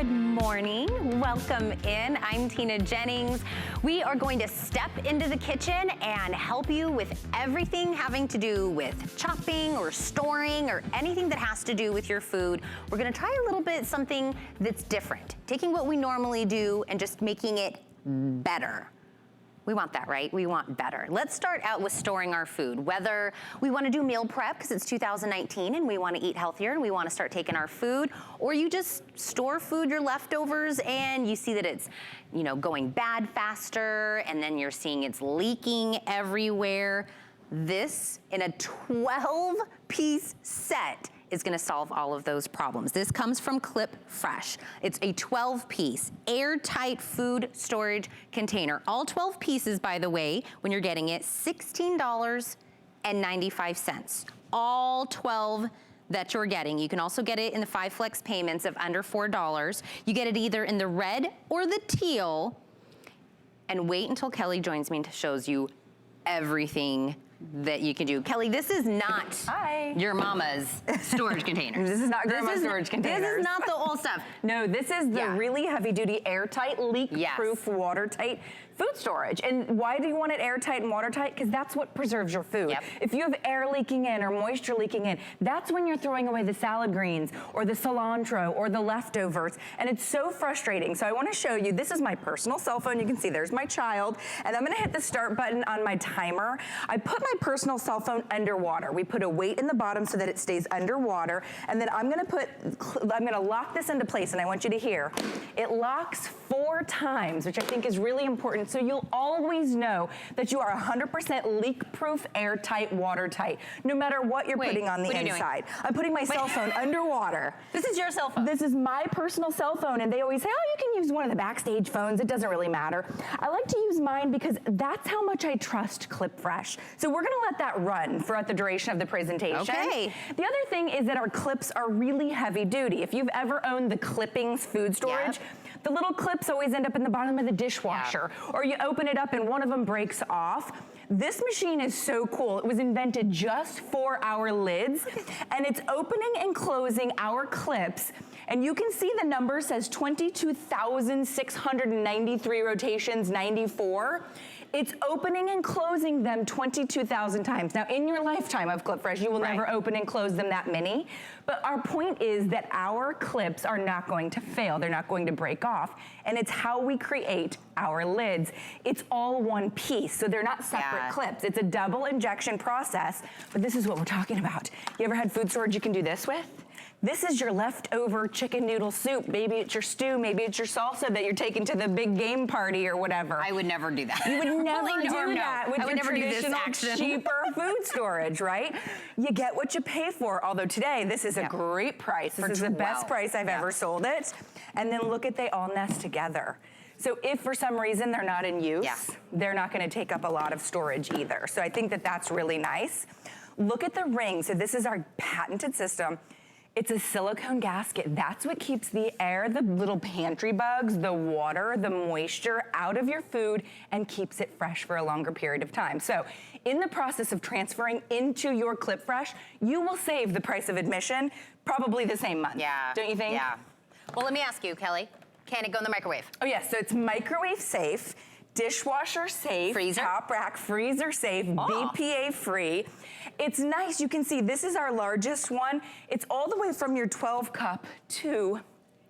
Good morning. Welcome in. I'm Tina Jennings. We are going to step into the kitchen and help you with everything having to do with chopping or storing or anything that has to do with your food. We're going to try a little bit something that's different, taking what we normally do and just making it better. We want that, right? We want better. Let's start out with storing our food. Whether we want to do meal prep because it's 2019 and we want to eat healthier and we want to start taking our food, or you just store food, your leftovers, and you see that it's, you know, going bad faster, and then you're seeing it's leaking everywhere. This in a 12-piece set is gonna solve all of those problems. This comes from Clip Fresh. It's a 12-piece, airtight food storage container. All 12 pieces, by the way, when you're getting it, $16.95. All 12 that you're getting. You can also get it in the 5 flex payments of under $4. You get it either in the red or the teal. And wait until Kelly joins me and shows you everything that you can do. Kelly, this is not your mama's storage containers. This is not grandma's storage containers. This is not the old stuff. No, this is the really heavy duty, airtight, leak-proof, watertight food storage. And why do you want it airtight and watertight? Because that's what preserves your food. If you have air leaking in or moisture leaking in, that's when you're throwing away the salad greens or the cilantro or the leftovers. And it's so frustrating. So I want to show you, this is my personal cell phone. You can see there's my child. And I'm going to hit the start button on my timer. I put my personal cell phone underwater. We put a weight in the bottom so that it stays underwater. And then I'm going to lock this into place. And I want you to hear, it locks 4 times, which I think is really important. So you'll always know that you are 100% leak-proof, airtight, watertight, no matter what you're putting on the inside. I'm putting my cell phone underwater. This is your cell phone. This is my personal cell phone, and they always say, oh, you can use one of the backstage phones. It doesn't really matter. I like to use mine because that's how much I trust Clip Fresh. So we're gonna let that run throughout the duration of the presentation. Okay. The other thing is that our clips are really heavy duty. If you've ever owned the Clippings food storage, the little clips always end up in the bottom of the dishwasher, or you open it up and one of them breaks off. This machine is so cool. It was invented just for our lids, and it's opening and closing our clips. And you can see the number says 22,693 rotations, 94. It's opening and closing them 22,000 times. Now, in your lifetime of Clip Fresh, you will never open and close them that many. But our point is that our clips are not going to fail. They're not going to break off. And it's how we create our lids. It's all one piece, so they're not separate clips. It's a double injection process, but this is what we're talking about. You ever had food storage you can do this with? This is your leftover chicken noodle soup. Maybe it's your stew, maybe it's your salsa that you're taking to the big game party or whatever. I would never do that. You would never do that with your traditional, cheaper food storage, right? You get what you pay for, although today, this is a great price. This is the best price I've ever sold it. And then look at, they all nest together. So if for some reason they're not in use, they're not gonna take up a lot of storage either. So I think that that's really nice. Look at the ring. So this is our patented system. It's a silicone gasket. That's what keeps the air, the little pantry bugs, the water, the moisture out of your food and keeps it fresh for a longer period of time. So in the process of transferring into your Clip Fresh, you will save the price of admission probably the same month. Don't you think? Well, let me ask you, Kelly, can it go in the microwave? Oh yes, so it's microwave safe, dishwasher safe, freezer, top rack, freezer safe, BPA free. It's nice, you can see this is our largest one. It's all the way from your 12 cup to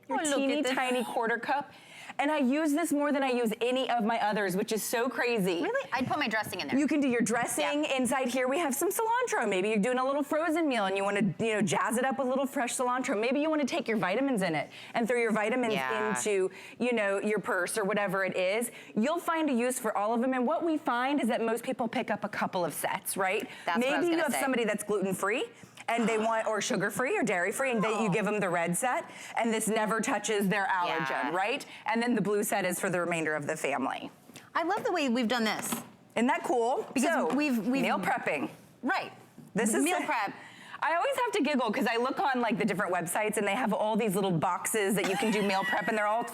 your teeny tiny quarter cup. And I use this more than I use any of my others, which is so crazy. Really? I'd put my dressing in there. You can do your dressing. Inside here we have some cilantro. Maybe you're doing a little frozen meal and you want to, you know, jazz it up with a little fresh cilantro. Maybe you want to take your vitamins in it and throw your vitamins into, you know, your purse or whatever it is. You'll find a use for all of them. And what we find is that most people pick up a couple of sets, right? Maybe you have somebody that's gluten-free and they want, or sugar-free or dairy-free, and you give them the red set, and this never touches their allergen, right? And then the blue set is for the remainder of the family. I love the way we've done this. Isn't that cool? Because so, we've meal prepping. Right. This is meal prep. I always have to giggle because I look on like the different websites and they have all these little boxes that you can do meal prep and they're all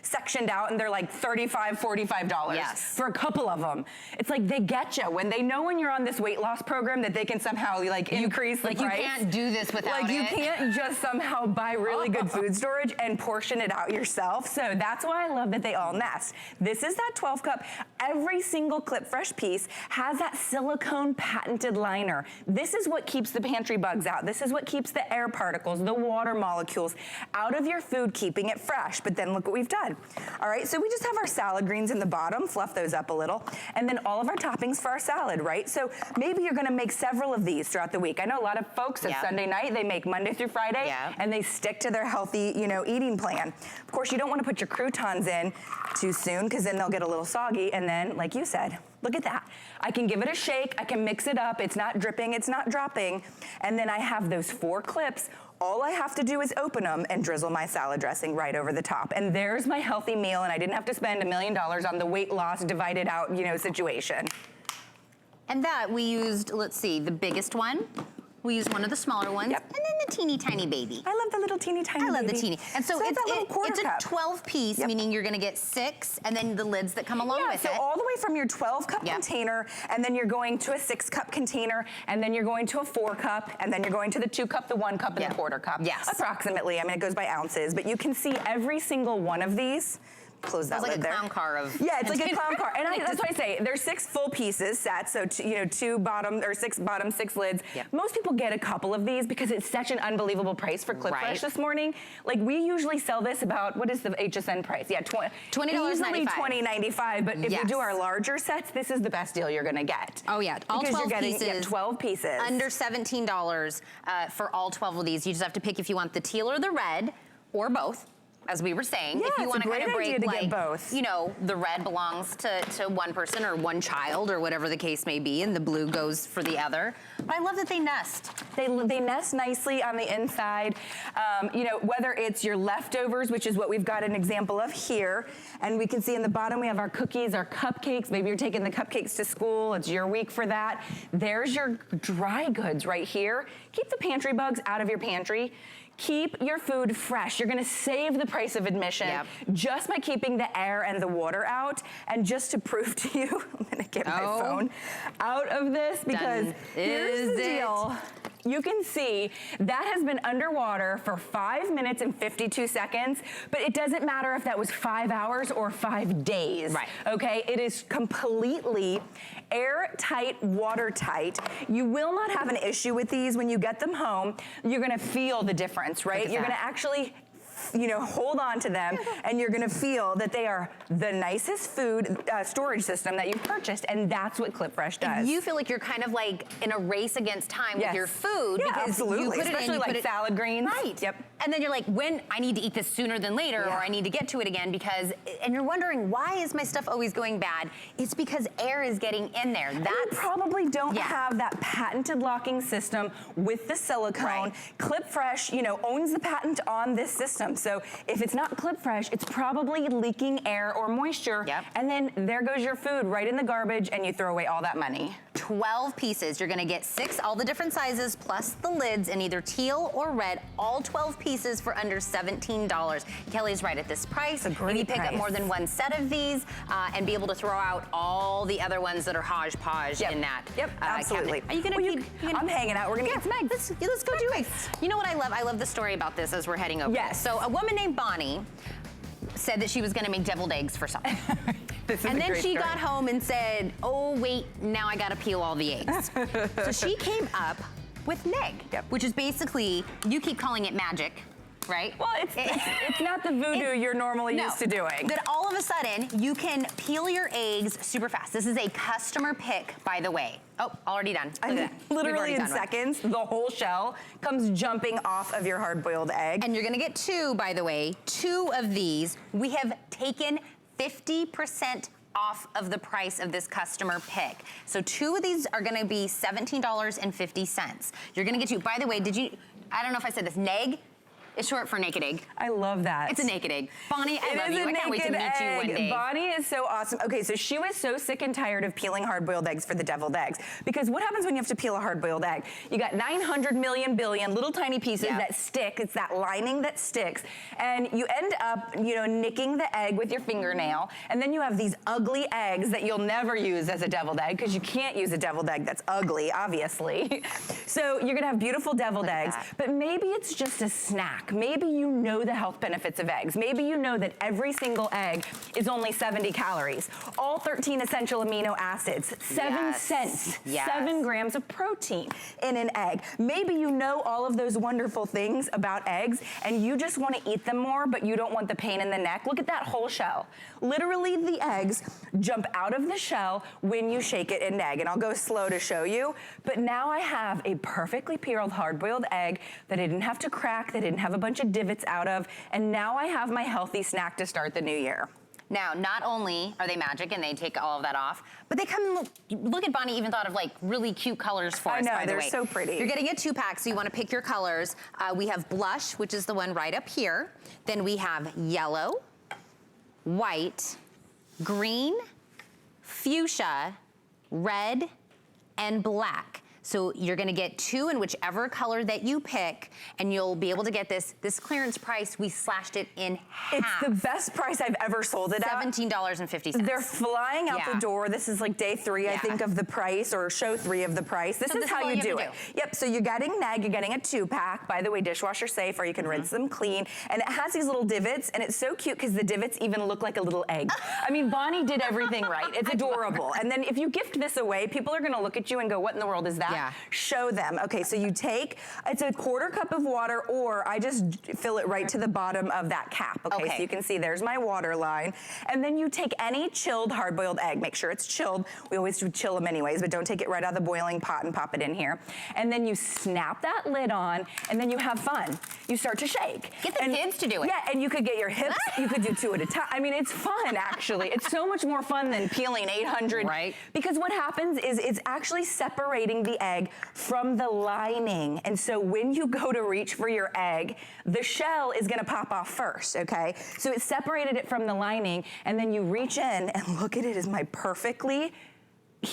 sectioned out and they're like $35, $45 for a couple of them. It's like they get you when they know when you're on this weight loss program that they can somehow like increase the price. Like you can't do this without Like you can't just somehow buy really good food storage and portion it out yourself. So that's why I love that they all nest. This is that 12 cup. Every single Clip Fresh piece has that silicone patented liner. This is what keeps the pantry bugs out. This is what keeps the air particles, the water molecules out of your food, keeping it fresh. But then look what we've done. All right, so we just have our salad greens in the bottom, fluff those up a little, and then all of our toppings for our salad, right? So maybe you're gonna make several of these throughout the week. I know a lot of folks at Sunday night, they make Monday through Friday, and they stick to their healthy, eating plan. Of course, you don't wanna put your croutons in too soon, because then they'll get a little soggy, and then, like you said, look at that. I can give it a shake, I can mix it up, it's not dripping, it's not dropping, and then I have those 4 clips. All I have to do is open them and drizzle my salad dressing right over the top. And there's my healthy meal, and I didn't have to spend $1 million on the weight loss divided out, situation. And that we used, let's see, the biggest one. We used one of the smaller ones, and then the teeny tiny baby. I love the little teeny tiny baby. I love the teeny. And so it's a 12 piece, meaning you're gonna get 6, and then the lids that come along with it. So all the way from your 12 cup container, and then you're going to a 6 cup container, and then you're going to a 4 cup, and then you're going to the 2 cup, the 1 cup, and the quarter cup. Yes. Approximately, I mean, it goes by ounces, but you can see every single one of these. Close that lid there. It's like a clown car of... Yeah, it's like a clown car. And that's why I say there's 6 full pieces set, so 2 bottom, or 6 bottom, 6 lids. Most people get a couple of these because it's such an unbelievable price for Clip Fresh this morning. Like we usually sell this about, what is the HSN price? Yeah, $20.95. Easily $20.95, but if you do our larger sets, this is the best deal you're gonna get. Oh yeah, all 12 pieces. 12 pieces. Under $17 for all 12 of these. You just have to pick if you want the teal or the red, or both. As we were saying, if you want to kind of break, like, both. The red belongs to one person or one child or whatever the case may be, and the blue goes for the other. But I love that they nest. They nest nicely on the inside. Whether it's your leftovers, which is what we've got an example of here, and we can see in the bottom we have our cookies, our cupcakes. Maybe you're taking the cupcakes to school. It's your week for that. There's your dry goods right here. Keep the pantry bugs out of your pantry. Keep your food fresh. You're gonna save the price of admission just by keeping the air and the water out. And just to prove to you, I'm gonna get my phone out of this because here's the deal. You can see that has been underwater for 5 minutes and 52 seconds, but it doesn't matter if that was 5 hours or 5 days. Right. Okay, it is completely airtight, watertight. You will not have an issue with these when you get them home. You're gonna feel the difference, right? You're gonna actually hold on to them, and you're gonna feel that they are the nicest food storage system that you've purchased, and that's what Clip Fresh does. You feel like you're kind of like in a race against time with your food because absolutely. You put especially it in, like salad greens. Right. Yep. And then you're like, when I need to eat this sooner than later, or I need to get to it again and you're wondering, why is my stuff always going bad? It's because air is getting in there. You probably don't have that patented locking system with the silicone. Clip Fresh, owns the patent on this system. So if it's not Clip Fresh, it's probably leaking air or moisture. And then there goes your food right in the garbage, and you throw away all that money. 12 pieces. You're gonna get 6, all the different sizes, plus the lids in either teal or red, all 12 pieces for under $17. Kelly's right at this price. It's a great you pick up more than one set of these and be able to throw out all the other ones that are hodgepodge in that absolutely. cabinet. Are you gonna I'm hanging out. We're gonna get some eggs. Let's go do it. You know what I love? I love the story about this as we're heading over. Yes. So a woman named Bonnie said that she was gonna make deviled eggs for something. And then she got home and said, oh wait, now I gotta peel all the eggs. So she came up with Neg, which is basically, you keep calling it magic, right? Well, it's not the voodoo you're normally used to doing. That all of a sudden, you can peel your eggs super fast. This is a customer pick, by the way. Oh, already done. Look at that. Literally in seconds, the whole shell comes jumping off of your hard-boiled egg. And you're gonna get 2, by the way, 2 of these. We have taken 50% off of the price of this customer pick. So 2 of these are gonna be $17.50. You're gonna get 2. By the way, I don't know if I said this, Neg is short for naked egg. I love that. It's a naked egg. Bonnie, I love you. I can't wait to meet you one day. Bonnie is so awesome. Okay, so she was so sick and tired of peeling hard-boiled eggs for the deviled eggs. Because what happens when you have to peel a hard-boiled egg? You got 900 million billion little tiny pieces that stick. It's that lining that sticks. And you end up, you know, nicking the egg with your fingernail. And then you have these ugly eggs that you'll never use as a deviled egg, because you can't use a deviled egg that's ugly, obviously. So you're gonna have beautiful deviled eggs, but maybe it's just a snack. Maybe you know the health benefits of eggs. Maybe you know that every single egg is only 70 calories, all 13 essential amino acids, 7 cents, 7 grams of protein in an egg. Maybe you know all of those wonderful things about eggs and you just want to eat them more, but you don't want the pain in the neck. Look at that whole shell. Literally, the eggs jump out of the shell when you shake it in an egg. And I'll go slow to show you, but now I have a perfectly peeled hard-boiled egg that I didn't have to crack, that I didn't have a bunch of divots out of, and now I have my healthy snack to start the new year. Now, not only are they magic and they take all of that off, but they come, look at Bonnie even thought of like really cute colors for us, by the way. They're so pretty. You're getting a 2-pack, so you want to pick your colors. We have blush, which is the one right up here. Then we have yellow, white, green, fuchsia, red, and black. So you're gonna get 2 in whichever color that you pick, and you'll be able to get this clearance price. We slashed it in half. It's the best price I've ever sold it at. $17.50. They're flying out the door. This is like day 3, I think, of the price, or show 3 of the price. This is how you do it. Yep, so you're getting an egg, you're getting a 2-pack. By the way, dishwasher safe, or you can rinse them clean. And it has these little divots, and it's so cute because the divots even look like a little egg. I mean, Bonnie did everything right. It's adorable. And then if you gift this away, people are gonna look at you and go, what in the world is that? Yeah. Show them. Okay, so you take, it's a 1/4 cup of water, or I just fill it right to the bottom of that cap. Okay, so you can see there's my water line. And then you take any chilled hard-boiled egg. Make sure it's chilled. We always do chill them anyways, but don't take it right out of the boiling pot and pop it in here. And then you snap that lid on, and then you have fun. You start to shake. Get the kids to do it. Yeah, and you could get your hips, you could do 2 at a time. I mean, it's fun, actually. It's so much more fun than peeling 800. Right. Because what happens is it's actually separating the egg from the lining. And so when you go to reach for your egg, the shell is gonna pop off first, okay? So it separated it from the lining, and then you reach in and look at it as my perfectly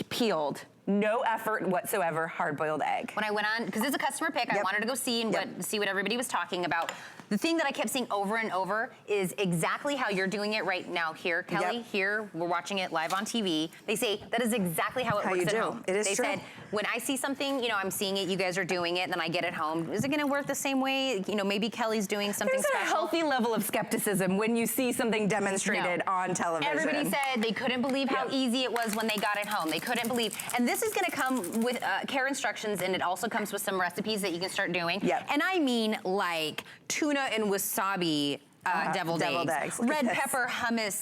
peeled, no effort whatsoever, hard-boiled egg. When I went on, because it's a customer pick, I wanted to go see and see what everybody was talking about. The thing that I kept seeing over and over is exactly how you're doing it right now here, Kelly. Here, we're watching it live on TV. They say that is exactly how it works at home. It is true. They said, when I see something, you know, I'm seeing it, you guys are doing it, and then I get it home. Is it gonna work the same way? You know, maybe Kelly's doing something special. There's a healthy level of skepticism when you see something demonstrated on television. Everybody said they couldn't believe how easy it was when they got it home. They couldn't believe. And this is gonna come with care instructions, and it also comes with some recipes that you can start doing. And I mean like tuna and wasabi deviled eggs. Red pepper hummus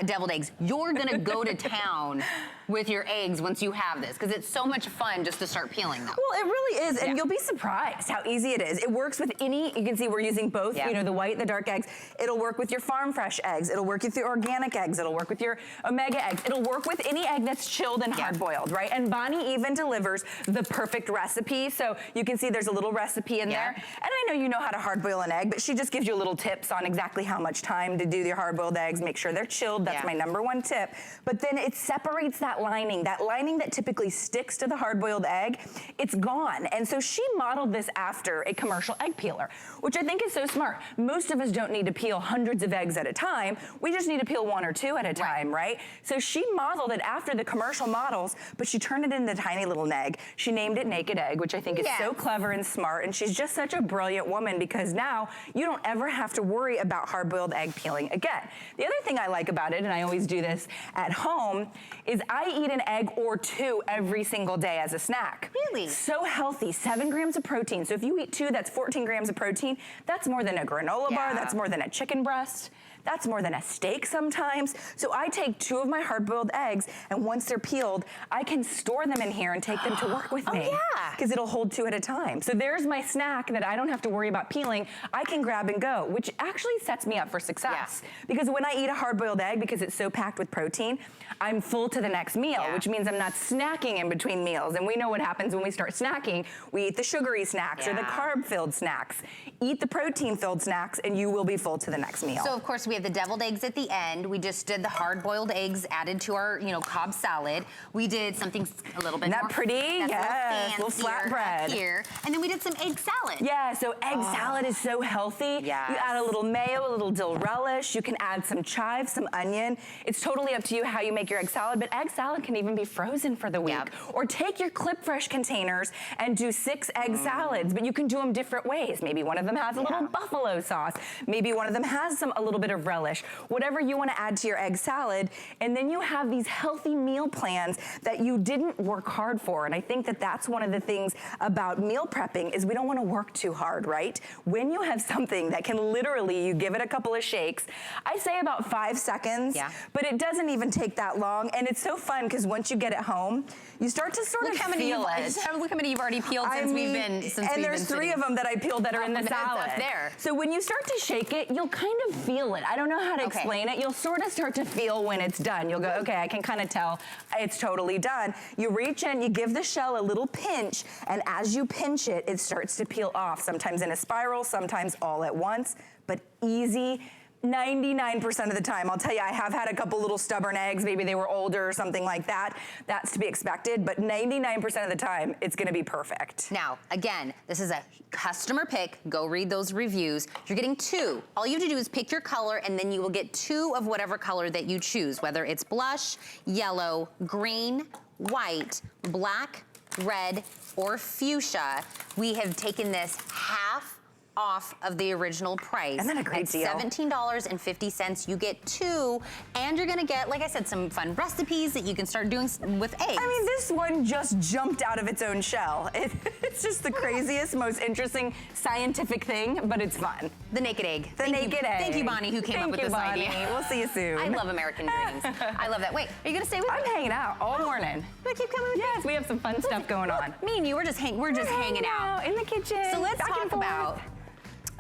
deviled eggs. You're gonna go to town with your eggs once you have this, because it's so much fun just to start peeling them. Well, it really is, and you'll be surprised how easy it is. It works with any, you can see we're using both, you know, the white, the dark eggs. It'll work with your farm fresh eggs. It'll work with your organic eggs. It'll work with your omega eggs. It'll work with any egg that's chilled and hard boiled, right? And Bonnie even delivers the perfect recipe. So you can see there's a little recipe in there. And I know you know how to hard boil an egg, but she just gives you little tips on exactly how much time to do your hard boiled eggs. Make sure they're chilled. That's my #1 tip. But then it separates that lining that typically sticks to the hard-boiled egg, it's gone. And so she modeled this after a commercial egg peeler, which I think is so smart. Most of us don't need to peel hundreds of eggs at a time. We just need to peel 1 or 2 at a time, right? So she modeled it after the commercial models, but she turned it into a tiny little egg. She named it Naked Egg, which I think is so clever and smart. And she's just such a brilliant woman, because now you don't ever have to worry about hard-boiled egg peeling again. The other thing I like about it, and I always do this at home, is I eat an egg or 2 every single day as a snack. Really? So healthy, 7 grams of protein. So if you eat 2, that's 14 grams of protein. That's more than a granola bar, that's more than a chicken breast. That's more than a steak sometimes. So I take 2 of my hard-boiled eggs, and once they're peeled, I can store them in here and take them to work with me. Oh, yeah. Because it'll hold 2 at a time. So there's my snack that I don't have to worry about peeling. I can grab and go, which actually sets me up for success. Yeah. Because when I eat a hard-boiled egg, because it's so packed with protein, I'm full to the next meal, which means I'm not snacking in between meals. And we know what happens when we start snacking. We eat the sugary snacks or the carb-filled snacks. Eat the protein-filled snacks, and you will be full to the next meal. So, of course, we have the deviled eggs at the end. We just did the hard-boiled eggs added to our, Cobb salad. We did something a little bit more pretty? Yes, little flatbread here. And then we did some egg salad. Yeah, so egg salad is so healthy. Yes. You add a little mayo, a little dill relish. You can add some chives, some onion. It's totally up to you how you make your egg salad, but egg salad can even be frozen for the week. Yep. Or take your Clip Fresh containers and do 6 egg salads, but you can do them different ways. Maybe one of them has a little buffalo sauce. Maybe one of them has a little bit of relish. Whatever you want to add to your egg salad, and then you have these healthy meal plans that you didn't work hard for. And I think that that's one of the things about meal prepping is we don't want to work too hard, right? When you have something that can literally, you give it a couple of shakes, I say about 5 seconds, but it doesn't even take that long. And it's so fun because once you get it home, you start to sort of feel it. Look how many you've already peeled and there's 3 of them that I peeled that are in the salad. Up there. So when you start to shake it, you'll kind of feel it. I don't know how to explain it. You'll sort of start to feel when it's done. You'll go, okay, I can kind of tell it's totally done. You reach in, you give the shell a little pinch, and as you pinch it, it starts to peel off, sometimes in a spiral, sometimes all at once, but easy. 99% of the time, I'll tell you, I have had a couple little stubborn eggs, maybe they were older or something like that. That's to be expected, but 99% of the time, it's gonna be perfect. Now, again, this is a customer pick. Go read those reviews. You're getting 2. All you have to do is pick your color, and then you will get 2 of whatever color that you choose, whether it's blush, yellow, green, white, black, red, or fuchsia. We have taken this half off of the original price. Isn't that a great deal? $17.50. You get 2, and you're gonna get, like I said, some fun recipes that you can start doing with eggs. I mean, this one just jumped out of its own shell. It's just the craziest, most interesting scientific thing, but it's fun. The naked egg. The naked egg. Thank you, Bonnie, who came up with this idea. We'll see you soon. I love American dreams. I love that. Wait, are you gonna stay with me? I'm hanging out all morning. But keep coming with me. Yes, we have some fun stuff going on. Me and you, we're just hanging out in the kitchen. So let's talk about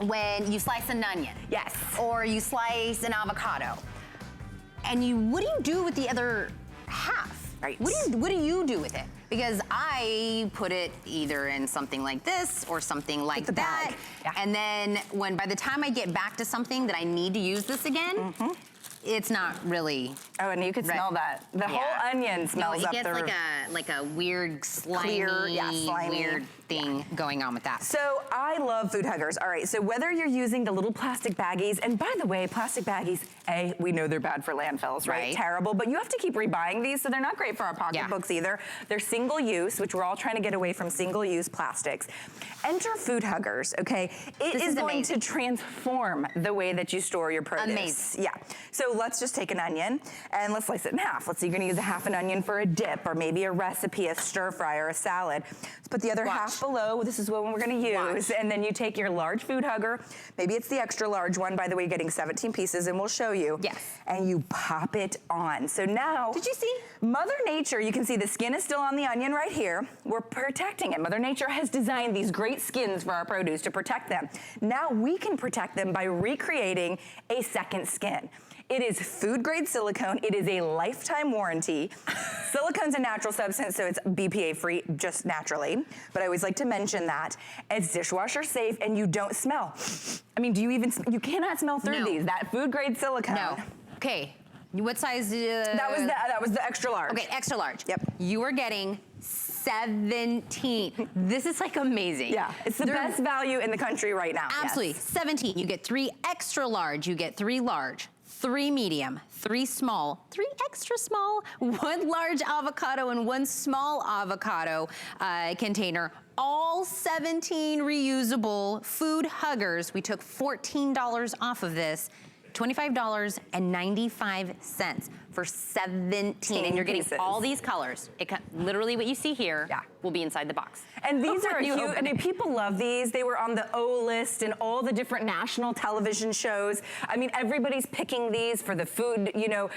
when you slice an onion. Yes. Or you slice an avocado. And what do you do with the other half? Right. What do you do with it? Because I put it either in something like this or something like that. Yeah. And then by the time I get back to something that I need to use this again, it's not really. Oh, and you can smell that. The whole onion smells up the roof. It gets like a weird, slimy, weird thing going on with that. So I love food huggers. All right, so whether you're using the little plastic baggies, and by the way, plastic baggies, we know they're bad for landfills, right? Terrible, but you have to keep rebuying these, so they're not great for our pocketbooks either. They're single use, which we're all trying to get away from single use plastics. Enter food huggers, okay? It is going to transform the way that you store your produce. Amazing. Yeah, so let's just take an onion and let's slice it in half. Let's say you're gonna use a half an onion for a dip or maybe a recipe, a stir fry or a salad. Let's put the other half below. This is what we're gonna use. And then you take your large food hugger, maybe it's the extra large one, by the way, you're getting 17 pieces and we'll show you. Yes. And you pop it on. So now, did you see? Mother Nature, you can see the skin is still on the onion right here. We're protecting it. Mother Nature has designed these great skins for our produce to protect them. Now we can protect them by recreating a second skin. It is food grade silicone. It is a lifetime warranty. Silicone's a natural substance, so it's BPA free just naturally. But I always like to mention that. It's dishwasher safe and you don't smell. I mean, you cannot smell through these. That food grade silicone. No. Okay. What size? That was the extra large. Okay, extra large. Yep. You are getting 17. This is like amazing. Yeah, it's the best value in the country right now. Absolutely. Yes. 17. You get 3 extra large. You get 3 large. 3 medium, 3 small, 3 extra small, 1 large avocado and 1 small avocado container. All 17 reusable food huggers. We took $14 off of this, $25.95. for $17, and you're getting all these colors. Literally what you see here will be inside the box. And these are huge. I mean, people love these. They were on the O list and all the different national television shows. I mean, everybody's picking these for the food, you know,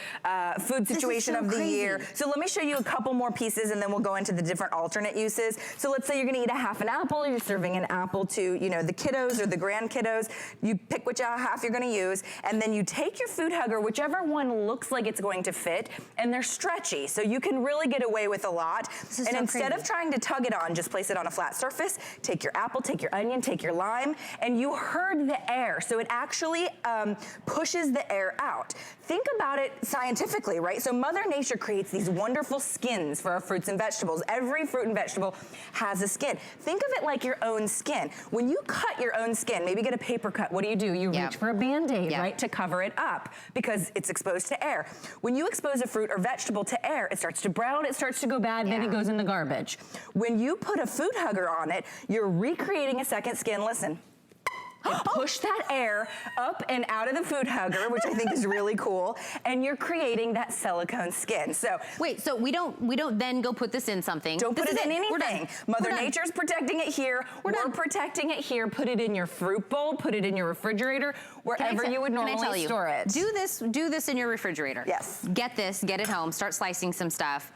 food situation of the year. So let me show you a couple more pieces, and then we'll go into the different alternate uses. So let's say you're gonna eat a half an apple. You're serving an apple to, you know, the kiddos or the grand kiddos. You pick which half you're gonna use, and then you take your food hugger, whichever one looks like it's going to fit, and they're stretchy, so you can really get away with a lot. And instead of trying to tug it on, just place it on a flat surface, take your apple, take your onion, take your lime, and you herd the air, so it actually pushes the air out. Think about it scientifically, right? So Mother Nature creates these wonderful skins for our fruits and vegetables. Every fruit and vegetable has a skin. Think of it like your own skin. When you cut your own skin, maybe get a paper cut, what do? You reach for a Band-Aid, right, to cover it up because it's exposed to air. When you expose a fruit or vegetable to air, it starts to brown, it starts to go bad, then it goes in the garbage. When you put a food hugger on it, you're recreating a second skin. Listen. And push that air up and out of the food hugger, which I think is really cool, and you're creating that silicone skin. So wait, so we don't then go put this in something. Don't put it in anything. Mother Nature's protecting it here. We're protecting it here. Put it in your fruit bowl. Put it in your refrigerator, wherever you would normally store it. Do this in your refrigerator. Yes. Get it home. Start slicing some stuff.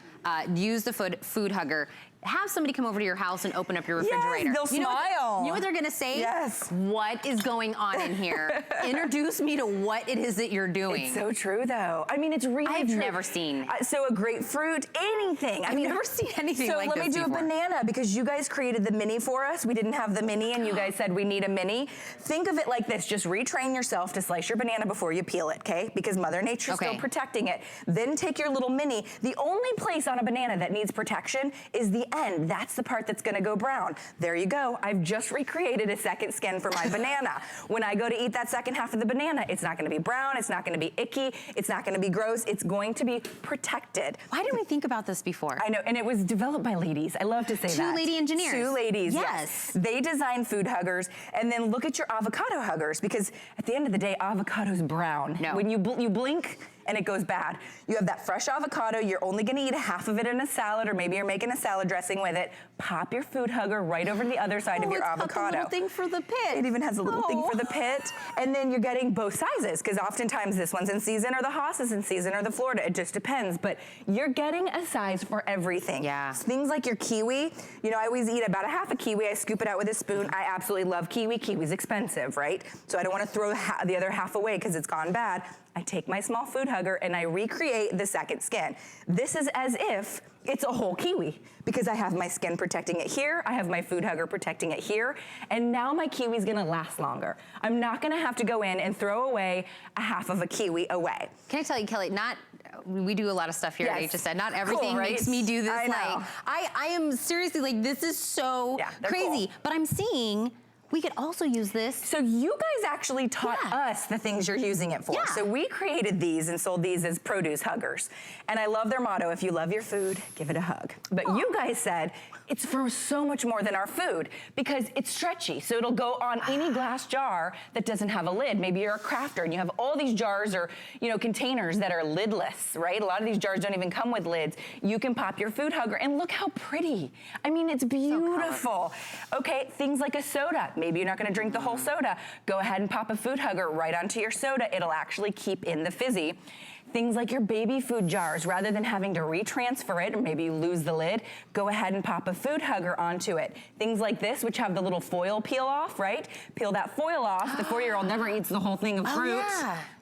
Use the food hugger. Have somebody come over to your house and open up your refrigerator. Yes, they'll smile. You know what they're gonna say? Yes. What is going on in here? Introduce me to what it is that you're doing. It's so true, though. I mean, it's really true. I've never seen. So a grapefruit, anything. I've never seen anything like this So let me do a banana, because you guys created the mini for us. We didn't have the mini, and you guys said we need a mini. Think of it like this. Just retrain yourself to slice your banana before you peel it, okay? Because Mother Nature's still protecting it. Then take your little mini. The only place on a banana that needs protection is the end. That's the part that's gonna go brown. There you go. I've just recreated a second skin for my banana. When I go to eat that second half of the banana, it's not gonna be brown, it's not gonna be icky, it's not gonna be gross, it's going to be protected. Why didn't we think about this before? I know, and it was developed by ladies. I love to say that. Two lady engineers. Two ladies, yes. They design food huggers, and then look at your avocado huggers, because at the end of the day, avocado's brown. No. When you blink, and it goes bad. You have that fresh avocado, you're only gonna eat half of it in a salad, or maybe you're making a salad dressing with it. Pop your food hugger right over the other side of your avocado. It's got the little thing for the pit. It even has a little thing for the pit. And then you're getting both sizes, because oftentimes this one's in season, or the Haas is in season, or the Florida, it just depends. But you're getting a size for everything. Yeah. Things like your kiwi, you know, I always eat about a half a kiwi, I scoop it out with a spoon. I absolutely love kiwi. Kiwi's expensive, right? So I don't wanna throw the other half away because it's gone bad. I take my small food hugger and I recreate the second skin. This is as if it's a whole kiwi, because I have my skin protecting it here, I have my food hugger protecting it here, and now my kiwi's gonna last longer. I'm not gonna have to go in and throw away a half of a kiwi away. Can I tell you, Kelly, we do a lot of stuff here at HSN. Not everything makes me do this. I know. I am seriously like, this is so crazy, but I'm seeing we could also use this. So you guys actually taught us the things you're using it for. Yeah. So we created these and sold these as produce huggers. And I love their motto, if you love your food, give it a hug. But you guys said, it's for so much more than our food, because it's stretchy. So it'll go on any glass jar that doesn't have a lid. Maybe you're a crafter and you have all these jars or containers that are lidless, right? A lot of these jars don't even come with lids. You can pop your food hugger, and look how pretty. I mean, it's beautiful. Okay, things like a soda. Maybe you're not gonna drink the whole soda. Go ahead and pop a food hugger right onto your soda. It'll actually keep in the fizzy. Things like your baby food jars, rather than having to retransfer it, or maybe you lose the lid, go ahead and pop a food hugger onto it. Things like this, which have the little foil peel off, right? Peel that foil off. The 4-year-old never eats the whole thing of fruit.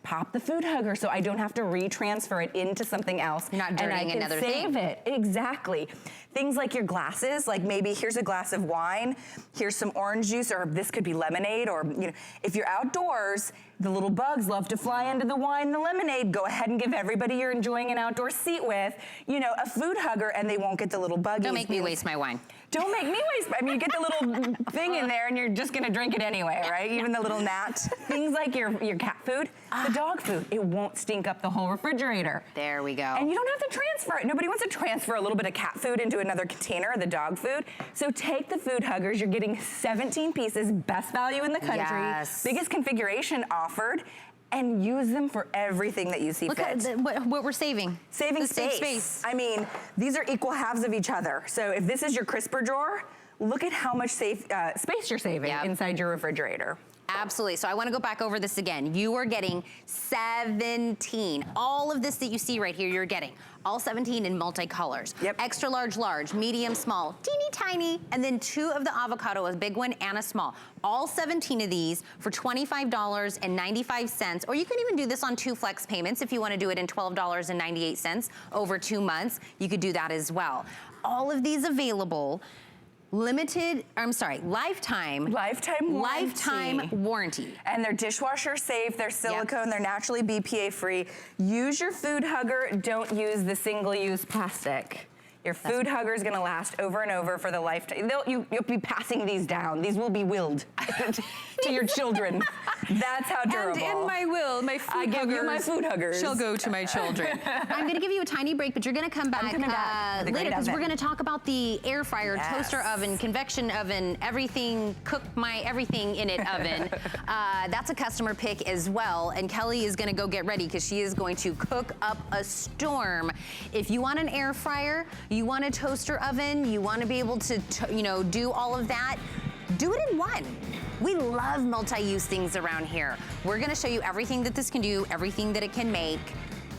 Pop the food hugger so I don't have to retransfer it into something else. Not dirtying another thing. And I can save it, exactly. Things like your glasses, like maybe here's a glass of wine, here's some orange juice, or this could be lemonade, or if you're outdoors, the little bugs love to fly into the wine, the lemonade, go ahead and give everybody you're enjoying an outdoor seat with, a food hugger, and they won't get the little buggies. Don't make me waste my wine. Don't make me waste, I mean, you get the little thing in there and you're just gonna drink it anyway, right? Even the little gnat. Things like your cat food, the dog food, it won't stink up the whole refrigerator. There we go. And you don't have to transfer it. Nobody wants to transfer a little bit of cat food into another container, the dog food. So take the food huggers, you're getting 17 pieces, best value in the country, biggest configuration offered, and use them for everything that you see fit. Look at what we're saving. Saving space. I mean, these are equal halves of each other. So if this is your crisper drawer, look at how much space you're saving inside your refrigerator. Absolutely. So I want to go back over this again. You are getting 17. All of this that you see right here, you're getting. All 17 in multicolors. Extra large, large, medium, small, teeny tiny, and then 2 of the avocado, a big one and a small. All 17 of these for $25.95. Or you can even do this on 2 flex payments if you want to do it in $12.98 over 2 months. You could do that as well. All of these available. Lifetime warranty. And they're dishwasher safe, they're silicone, they're naturally BPA free. Use your food hugger, don't use the single-use plastic. Your food hugger is gonna last over and over for the lifetime. You'll be passing these down. These will be willed to your children. That's how durable. And in my will, my food huggers. I give you my food huggers. Shall go to my children. I'm gonna give you a tiny break, but you're gonna come back later because we're gonna talk about the air fryer, toaster oven, convection oven, everything, cook my everything in it oven. That's a customer pick as well. And Kelly is gonna go get ready because she is going to cook up a storm. If you want an air fryer, you want a toaster oven, you want to be able to, do all of that, do it in one. We love multi-use things around here. We're going to show you everything that this can do, everything that it can make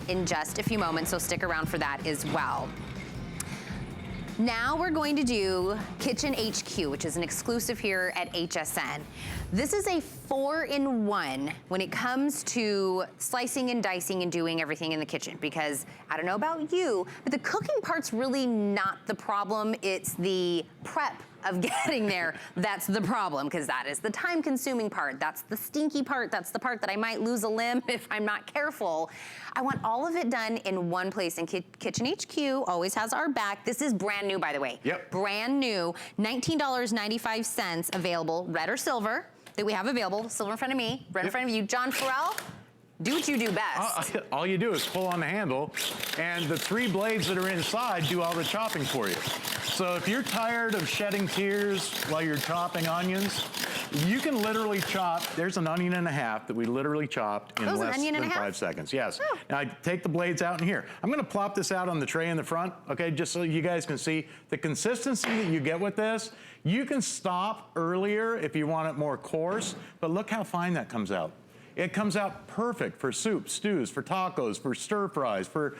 in just a few moments, so stick around for that as well. Now we're going to do Kitchen HQ, which is an exclusive here at HSN. This is a 4-in-1 when it comes to slicing and dicing and doing everything in the kitchen, because I don't know about you, but the cooking part's really not the problem. It's the prep of getting there that's the problem, because that is the time-consuming part. That's the stinky part. That's the part that I might lose a limb if I'm not careful. I want all of it done in one place, and Kitchen HQ always has our back. This is brand new, by the way. Brand new, $19.95 available, red or silver, that we have available. Silver in front of me, red in front of you. John Farrell, do what you do best. All you do is pull on the handle, and the 3 blades that are inside do all the chopping for you. So if you're tired of shedding tears while you're chopping onions, you can literally chop. There's an onion and a half that we literally chopped in less than 5 seconds. Yes. Oh. Now I take the blades out in here. I'm gonna plop this out on the tray in the front, okay, just so you guys can see the consistency that you get with this. You can stop earlier if you want it more coarse, but look how fine that comes out. It comes out perfect for soups, stews, for tacos, for stir fries, for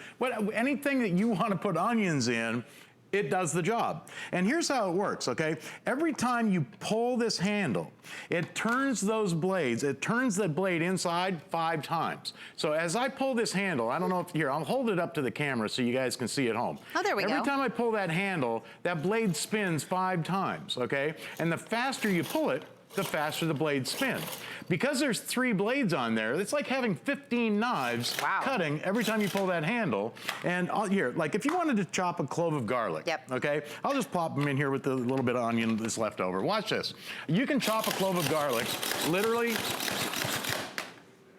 anything that you want to put onions in, it does the job. And here's how it works, okay? Every time you pull this handle, it turns those blades, it turns the blade inside 5 times. So as I pull this handle, I don't know if, here, I'll hold it up to the camera so you guys can see at home. Oh, there we go. Every time I pull that handle, that blade spins 5 times, okay? And the faster you pull it, the faster the blades spin. Because there's 3 blades on there, it's like having 15 knives cutting every time you pull that handle. And here, like if you wanted to chop a clove of garlic, okay, I'll just plop them in here with the little bit of onion that's left over. Watch this. You can chop a clove of garlic literally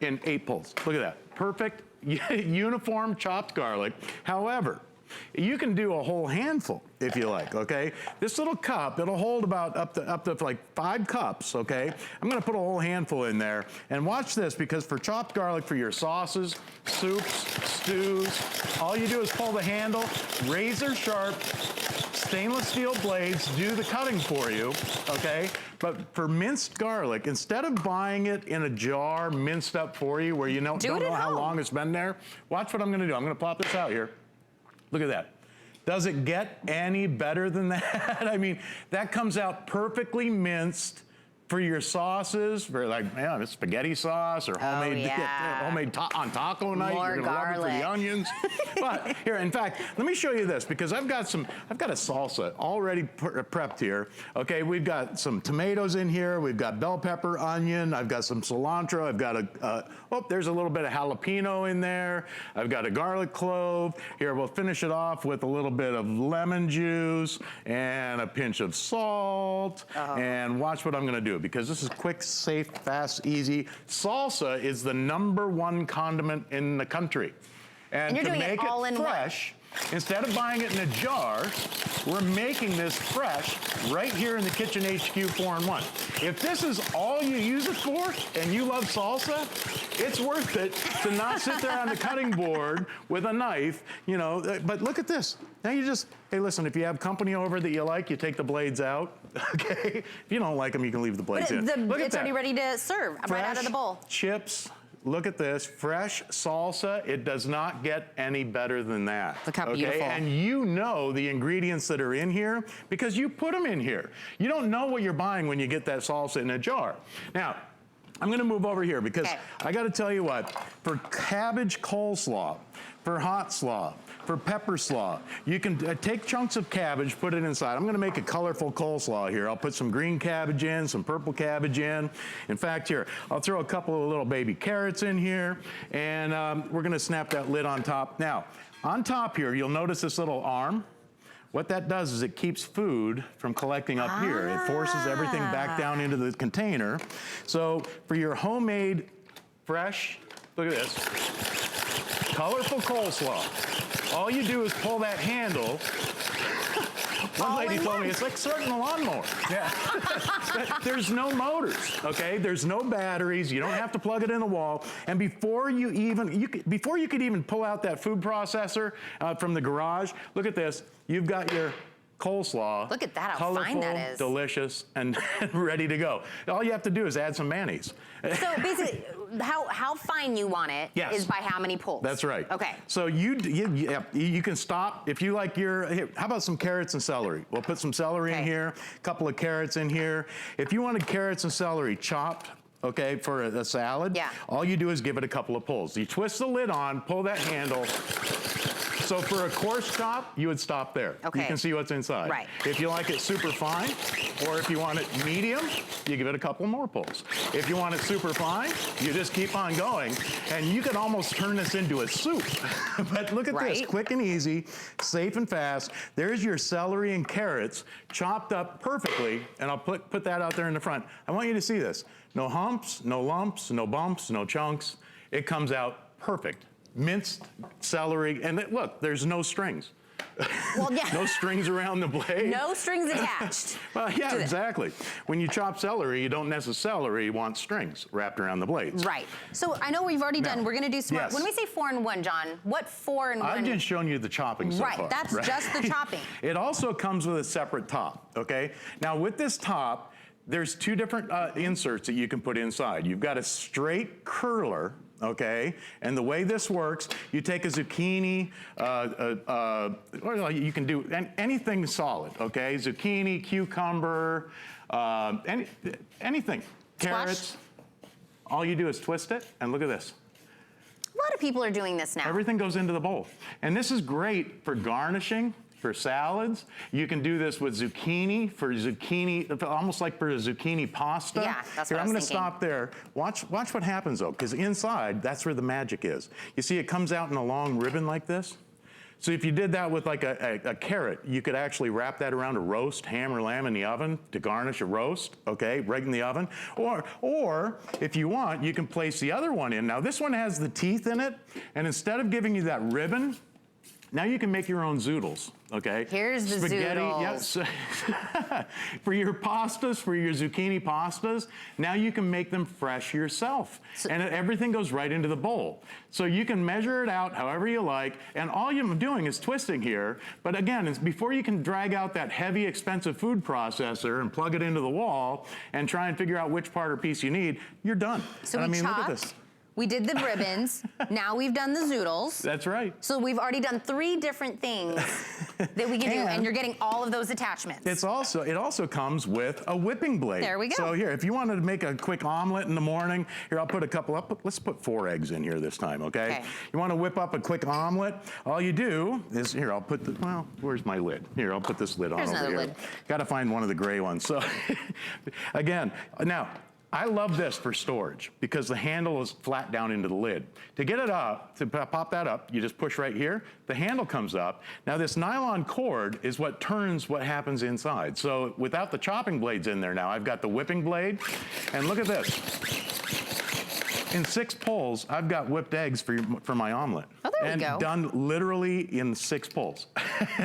in 8 pulls. Look at that. Perfect, uniform chopped garlic. However, you can do a whole handful if you like, okay? This little cup, it'll hold about up to like 5 cups, okay? I'm gonna put a whole handful in there, and watch this, because for chopped garlic for your sauces, soups, stews, all you do is pull the handle, razor sharp, stainless steel blades do the cutting for you, okay? But for minced garlic, instead of buying it in a jar minced up for you where you don't know how long it's been there, watch what I'm gonna do. I'm gonna plop this out here. Look at that. Does it get any better than that? I mean, that comes out perfectly minced for your sauces, for like, man, it's spaghetti sauce or homemade, on taco night. More you're gonna love it for the onions. But here, in fact, let me show you this, because I've got a salsa already prepped here. Okay, we've got some tomatoes in here. We've got bell pepper, onion. I've got some cilantro. I've got there's a little bit of jalapeno in there. I've got a garlic clove. Here, we'll finish it off with a little bit of lemon juice and a pinch of salt. And watch what I'm gonna do, because this is quick, safe, fast, easy. Salsa is the #1 condiment in the country. And you're to doing make it all in fresh, Instead of buying it in a jar, we're making this fresh right here in the Kitchen HQ 4-in-1. If this is all you use it for and you love salsa, it's worth it to not sit there on the cutting board with a knife, you know, but look at this. Now you just, hey, listen, if you have company over that you like, you take the blades out, okay? If you don't like them, you can leave the blades in. It's already ready to serve right out of the bowl. Chips. Look at this, fresh salsa. It does not get any better than that. Look how beautiful. And you know the ingredients that are in here because you put them in here. You don't know what you're buying when you get that salsa in a jar. Now, I'm gonna move over here because I gotta tell you what, for cabbage coleslaw, for hot slaw, for pepper slaw, you can take chunks of cabbage, put it inside. I'm gonna make a colorful coleslaw here. I'll put some green cabbage in, some purple cabbage in. In fact, here, I'll throw a couple of little baby carrots in here, and we're gonna snap that lid on top. Now, on top here, you'll notice this little arm. What that does is it keeps food from collecting up here. It forces everything back down into the container. So for your homemade, fresh, look at this, colorful coleslaw, all you do is pull that handle. One lady told me it's like starting a lawnmower. Yeah. There's no motors, okay? There's no batteries. You don't have to plug it in the wall. And before you could even pull out that food processor from the garage, look at this. You've got your coleslaw. Look at that, how colorful, fine that is. Delicious, and ready to go. All you have to do is add some mayonnaise. So basically, how fine you want it is by how many pulls. That's right. Okay. So you can stop if you like here, how about some carrots and celery? We'll put some celery in here, a couple of carrots in here. If you wanted carrots and celery chopped, okay, for a salad, all you do is give it a couple of pulls. You twist the lid on, pull that handle. So for a coarse chop, you would stop there. Okay. You can see what's inside. Right. If you like it super fine, or if you want it medium, you give it a couple more pulls. If you want it super fine, you just keep on going, and you can almost turn this into a soup. But look at this, quick and easy, safe and fast. There's your celery and carrots chopped up perfectly, and I'll put that out there in the front. I want you to see this. No humps, no lumps, no bumps, no chunks. It comes out perfect. Minced celery, and look, there's no strings. Well, yeah. No strings around the blade. No strings attached. Well, yeah, exactly. When you chop celery, you don't necessarily want strings wrapped around the blades. Right. So I know we've already done, we're going to do some more. When we say 4-in-1, John, what 4-in-1? I've just shown you the chopping so far. That's just the chopping. It also comes with a separate top, okay? Now, with this top, there's two different inserts that you can put inside. You've got a straight curler, okay? And the way this works, you take a zucchini, or you can do anything solid, okay? Zucchini, cucumber, anything. Carrots. All you do is twist it, and look at this. A lot of people are doing this now. Everything goes into the bowl. And this is great for garnishing, for salads. You can do this with zucchini, almost like for a zucchini pasta. Yeah, that's what I was thinking. I'm gonna stop there. Watch what happens though, because inside, that's where the magic is. You see it comes out in a long ribbon like this? So if you did that with like a carrot, you could actually wrap that around a roast, ham or lamb in the oven to garnish a roast, okay, right in the oven. Or if you want, you can place the other one in. Now this one has the teeth in it, and instead of giving you that ribbon, now you can make your own zoodles, okay? Here's the zoodles. Yes. For your pastas, for your zucchini pastas, now you can make them fresh yourself. And everything goes right into the bowl. So you can measure it out however you like, and all you're doing is twisting here. But again, it's before you can drag out that heavy, expensive food processor and plug it into the wall and try and figure out which part or piece you need, you're done. So and look at this. We did the ribbons. Now we've done the zoodles. That's right. So we've already done 3 different things that we can do, and you're getting all of those attachments. It also comes with a whipping blade. There we go. So here, if you wanted to make a quick omelet in the morning, here I'll put a couple up. Let's put 4 eggs in here this time, okay? You want to whip up a quick omelet? All you do is here. I'll put where's my lid? Here, I'll put this lid on over here. Lid. Got to find one of the gray ones. So again, now. I love this for storage because the handle is flat down into the lid. To get it up, to pop that up, you just push right here, the handle comes up. Now this nylon cord is what turns what happens inside. So without the chopping blades in there now, I've got the whipping blade, and look at this. in 6 pulls, I've got whipped eggs for my omelet. Oh, there we go. And done literally in 6 pulls.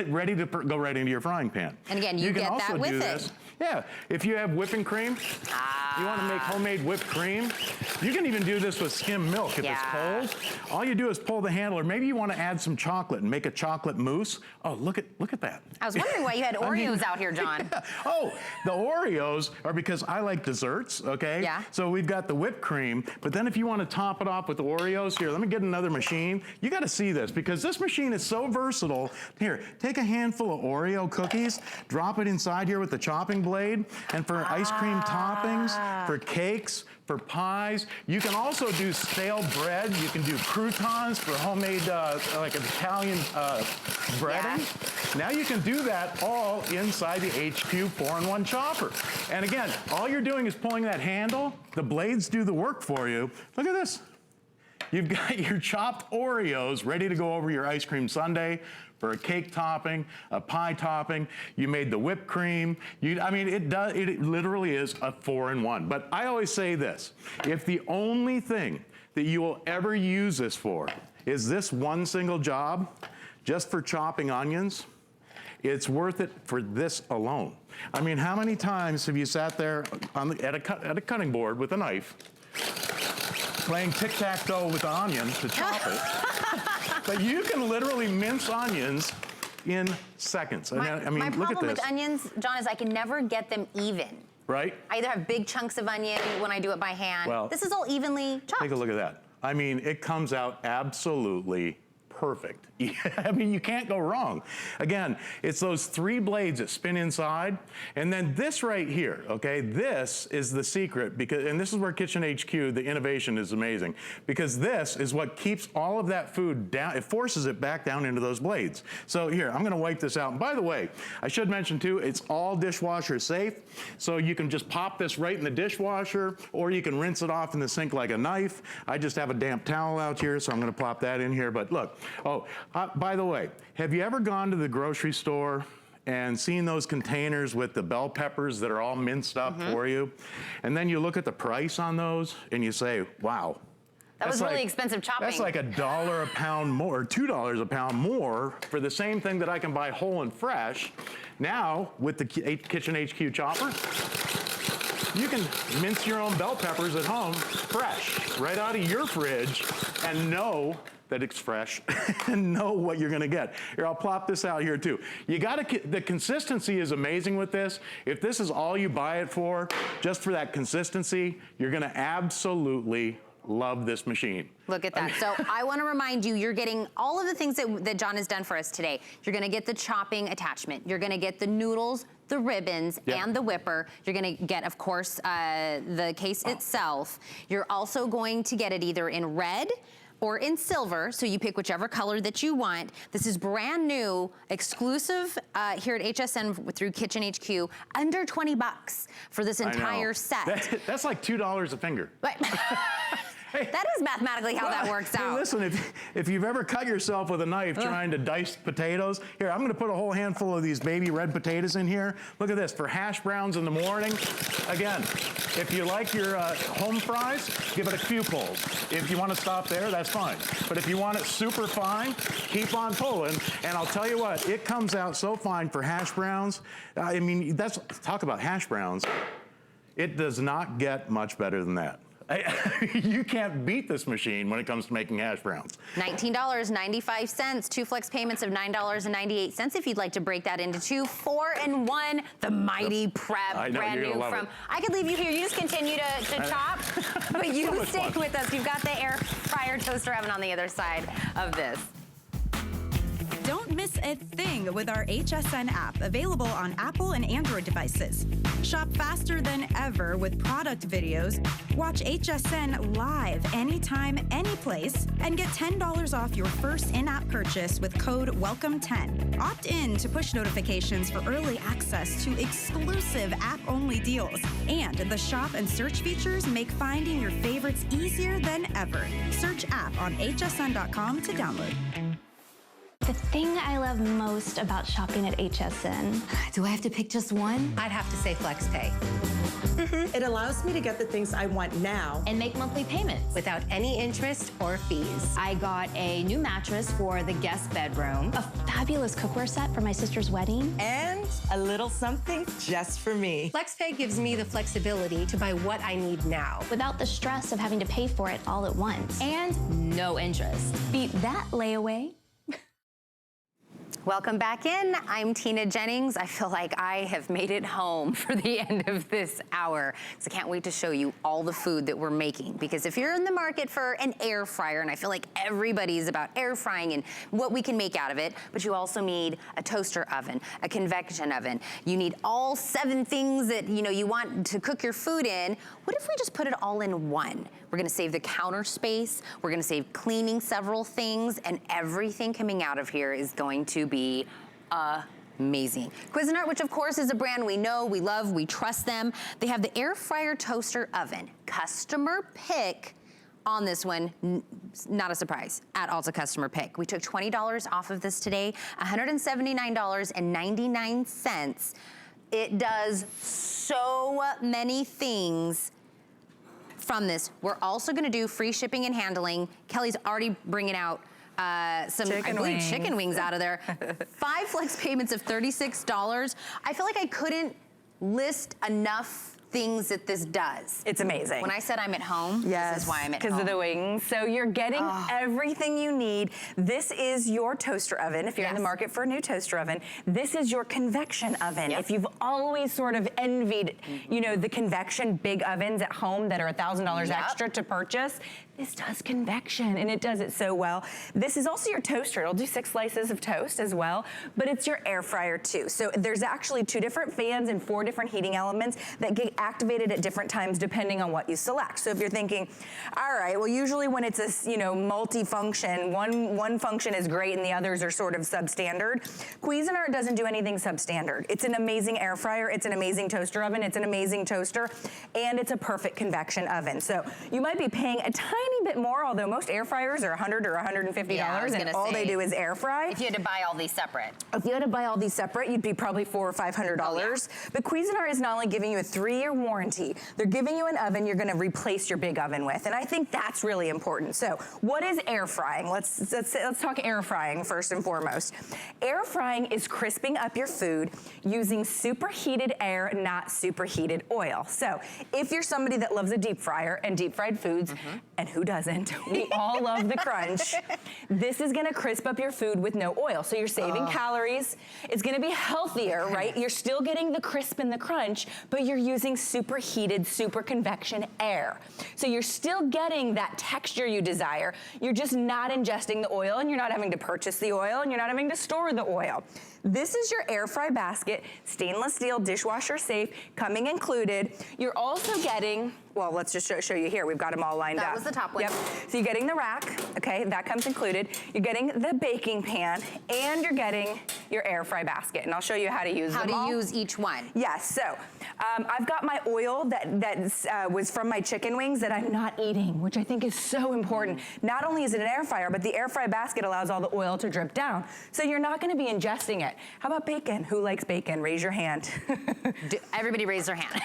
Ready to go right into your frying pan. And again, you get that with it. Yeah, if you have whipping cream, you want to make homemade whipped cream, you can even do this with skim milk if it's cold. All you do is pull the handle, or maybe you want to add some chocolate and make a chocolate mousse. Oh, look at that. I was wondering why you had Oreos out here, John. Yeah. Oh, the Oreos are because I like desserts, okay? Yeah. So we've got the whipped cream, but then if you want to top it off with the Oreos, here, let me get another machine. You got to see this, because this machine is so versatile. Here, take a handful of Oreo cookies, drop it inside here with the chopping blade, and for ice cream toppings, for cakes, for pies. You can also do stale bread. You can do croutons for homemade, like an Italian breading. Now you can do that all inside the HQ 4-in-1 chopper. And again, all you're doing is pulling that handle. The blades do the work for you. Look at this. You've got your chopped Oreos ready to go over your ice cream sundae, for a cake topping, a pie topping. You made the whipped cream. I mean, it literally is a 4-in-1. But I always say this, if the only thing that you will ever use this for is this one single job, just for chopping onions, it's worth it for this alone. I mean, how many times have you sat there at a cutting board with a knife, playing tic-tac-toe with the onion to chop it? But you can literally mince onions in seconds. My problem with onions, John, is I can never get them even. Right? I either have big chunks of onion when I do it by hand. Well, this is all evenly chopped. Take a look at that. I mean, it comes out absolutely perfect. I mean, you can't go wrong. Again, it's those 3 blades that spin inside, and then this right here, okay? This is the secret, because, and this is where Kitchen HQ, the innovation is amazing, because this is what keeps all of that food down. It forces it back down into those blades. So here, I'm gonna wipe this out. And by the way, I should mention too, it's all dishwasher safe, so you can just pop this right in the dishwasher, or you can rinse it off in the sink like a knife. I just have a damp towel out here, so I'm gonna plop that in here. But look, by the way, have you ever gone to the grocery store and seen those containers with the bell peppers that are all minced up for you? And then you look at the price on those and you say, wow. That was really expensive chopping. That's like $1 a pound more, or $2 a pound more for the same thing that I can buy whole and fresh. Now, with the Kitchen HQ chopper, you can mince your own bell peppers at home, fresh, right out of your fridge, and know that it's fresh and know what you're gonna get. Here, I'll plop this out here too. The consistency is amazing with this. If this is all you buy it for, just for that consistency, you're gonna absolutely love this machine. Look at that. So I want to remind you, you're getting all of the things that John has done for us today. You're going to get the chopping attachment. You're going to get the noodles, the ribbons, and the whipper. You're going to get, of course, the case itself. You're also going to get it either in red or in silver, so you pick whichever color that you want. This is brand new, exclusive here at HSN through Kitchen HQ, under 20 bucks for this entire set. That's like $2 a finger. Right. That is mathematically how that works out. Listen, if you've ever cut yourself with a knife trying to dice potatoes, here, I'm gonna put a whole handful of these baby red potatoes in here. Look at this, for hash browns in the morning. Again, if you like your home fries, give it a few pulls. If you wanna stop there, that's fine. But if you want it super fine, keep on pulling. And I'll tell you what, it comes out so fine for hash browns. I mean, talk about hash browns. It does not get much better than that. You can't beat this machine when it comes to making hash browns. $19.95, 2 flex payments of $9.98 if you'd like to break that into 2. 4-in-1, the mighty prep, brand new from. I could leave you here. You just continue to chop, but you stay with us. You've got the air fryer toaster oven on the other side of this. Don't miss a thing with our HSN app, available on Apple and Android devices. Shop faster than ever with product videos. Watch HSN live anytime, anyplace, and get $10 off your first in-app purchase with code WELCOME10. Opt in to push notifications for early access to exclusive app-only deals. And the shop and search features make finding your favorites easier than ever. Search app on hsn.com to download. The thing I love most about shopping at HSN. Do I have to pick just one? I'd have to say FlexPay. It allows me to get the things I want now and make monthly payments without any interest or fees. I got a new mattress for the guest bedroom, A fabulous cookware set for my sister's wedding. and a little something just for me. FlexPay gives me the flexibility to buy what I need now. Without the stress of having to pay for it all at once. and no interest. Beat that layaway. Welcome back in. I'm Tina Jennings. I feel like I have made it home for the end of this hour. So I can't wait to show you all the food that we're making. Because if you're in the market for an air fryer, and I feel like everybody's about air frying and what we can make out of it, but you also need a toaster oven, a convection oven. You need all 7 things that you want to cook your food in. What if we just put it all in one? We're gonna save the counter space, we're gonna save cleaning several things, and everything coming out of here is going to be amazing. Cuisinart, which of course is a brand we know, we love, we trust them. They have the air fryer toaster oven. Customer pick on this one, not a surprise, at Ulta customer pick. We took $20 off of this today, $179.99. It does so many things from this. We're also gonna do free shipping and handling. Kelly's already bringing out some chicken wings out of there. 5 flex payments of $36. I feel like I couldn't list enough things that this does. It's amazing. When I said I'm at home, this is why I'm at home. Because of the wings. So you're getting everything you need. This is your toaster oven. If you're in the market for a new toaster oven, this is your convection oven. If you've always sort of envied, the convection big ovens at home that are $1,000 extra to purchase, this does convection and it does it so well. This is also your toaster. It'll do 6 slices of toast as well, but it's your air fryer too. So there's actually 2 different fans and 4 different heating elements that get activated at different times depending on what you select. So if you're thinking, all right, well usually when it's a multi-function, one function is great and the others are sort of substandard. Cuisinart doesn't do anything substandard. It's an amazing air fryer, it's an amazing toaster oven, it's an amazing toaster, and it's a perfect convection oven. So you might be paying a tiny bit more, although most air fryers are $100 or $150 and all they do is air fry. If you had to buy all these separate. If you had to buy all these separate, you'd be probably $400 or $500. But Cuisinart is not only giving you a 3-year warranty, they're giving you an oven you're gonna replace your big oven with. And I think that's really important. So what is air frying? Let's talk air frying first and foremost. Air frying is crisping up your food using superheated air, not superheated oil. So if you're somebody that loves a deep fryer and deep fried foods, and who doesn't? We all love the crunch. This is gonna crisp up your food with no oil. So you're saving calories. It's gonna be healthier, right? You're still getting the crisp and the crunch, but you're using superheated, super convection air. So you're still getting that texture you desire. You're just not ingesting the oil and you're not having to purchase the oil and you're not having to store the oil. This is your air fry basket, stainless steel, dishwasher safe, coming included. You're also getting, well, let's just show you here. We've got them all lined up. That was the top one. Yep. So you're getting the rack, okay, that comes included. You're getting the baking pan, and you're getting your air fry basket. And I'll show you how to use them all. How to use each one. Yes, so I've got my oil that was from my chicken wings that I'm not eating, which I think is so important. Not only is it an air fryer, but the air fry basket allows all the oil to drip down. So you're not gonna be ingesting it. How about bacon? Who likes bacon? Raise your hand. Everybody raise their hand.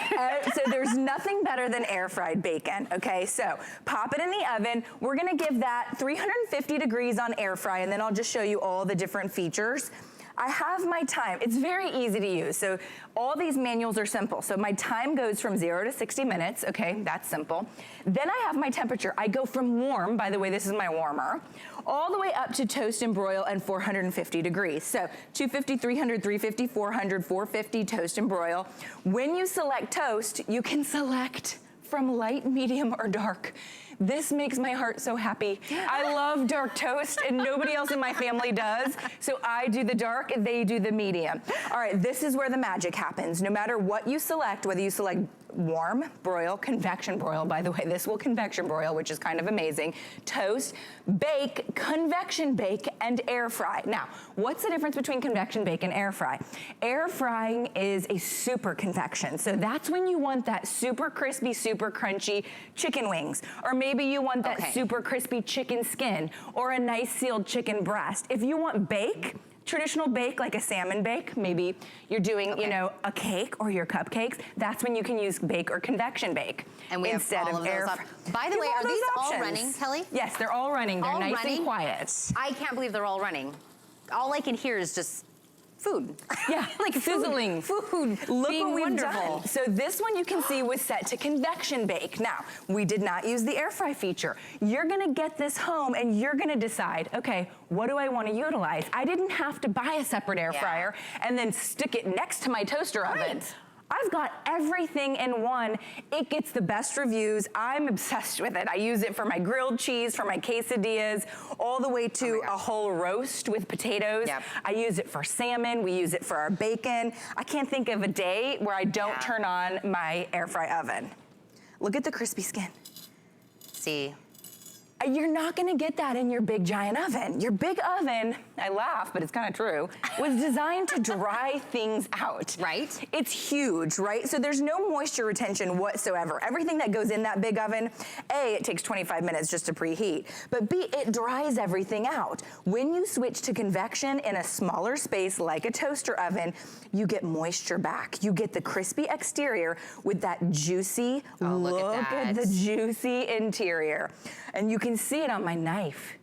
So there's nothing better than air fried bacon, okay? So pop it in the oven. We're gonna give that 350 degrees on air fry, and then I'll just show you all the different features. I have my time. It's very easy to use. So all these manuals are simple. So my time goes from 0 to 60 minutes. Okay, that's simple. Then I have my temperature. I go from warm, by the way, this is my warmer, all the way up to toast and broil and 450 degrees. So 250, 300, 350, 400, 450, toast and broil. When you select toast, you can select from light, medium, or dark. This makes my heart so happy. I love dark toast and nobody else in my family does. So I do the dark, they do the medium. All right, this is where the magic happens. No matter what you select, whether you select warm, broil, convection broil. By the way, this will convection broil, which is kind of amazing. Toast, bake, convection bake, and air fry. Now, what's the difference between convection bake and air fry? Air frying is a super convection. So that's when you want that super crispy, super crunchy chicken wings. Or maybe you want that super crispy chicken skin or a nice sealed chicken breast. If you want bake, traditional bake, like a salmon bake, maybe you're doing, you know, a cake or your cupcakes, that's when you can use bake or convection bake. And we instead have all of those up. By the way, are these all running, Kelly? Yes, they're all running. They're nice and quiet. I can't believe they're all running. All I can hear is just food. Yeah, like sizzling. Food. Look being what we've wonderful. done. So this one you can see was set to convection bake. Now, we did not use the air fry feature. You're gonna get this home and you're gonna decide, okay, what do I wanna utilize? I didn't have to buy a separate air fryer and then stick it next to my toaster oven. I've got everything in one. It gets the best reviews. I'm obsessed with it. I use it for my grilled cheese, for my quesadillas, all the way to a whole roast with potatoes. I use it for salmon. We use it for our bacon. I can't think of a day where I don't turn on my air fry oven. Look at the crispy skin. See. You're not gonna get that in your big giant oven. Your big oven, I laugh, but it's kind of true, was designed to dry things out. Right. It's huge, right? So there's no moisture retention whatsoever. Everything that goes in that big oven, A, it takes 25 minutes just to preheat, but B, it dries everything out. When you switch to convection in a smaller space like a toaster oven, you get moisture back. You get the crispy exterior with that juicy, look at the juicy interior. And you can see it on my knife.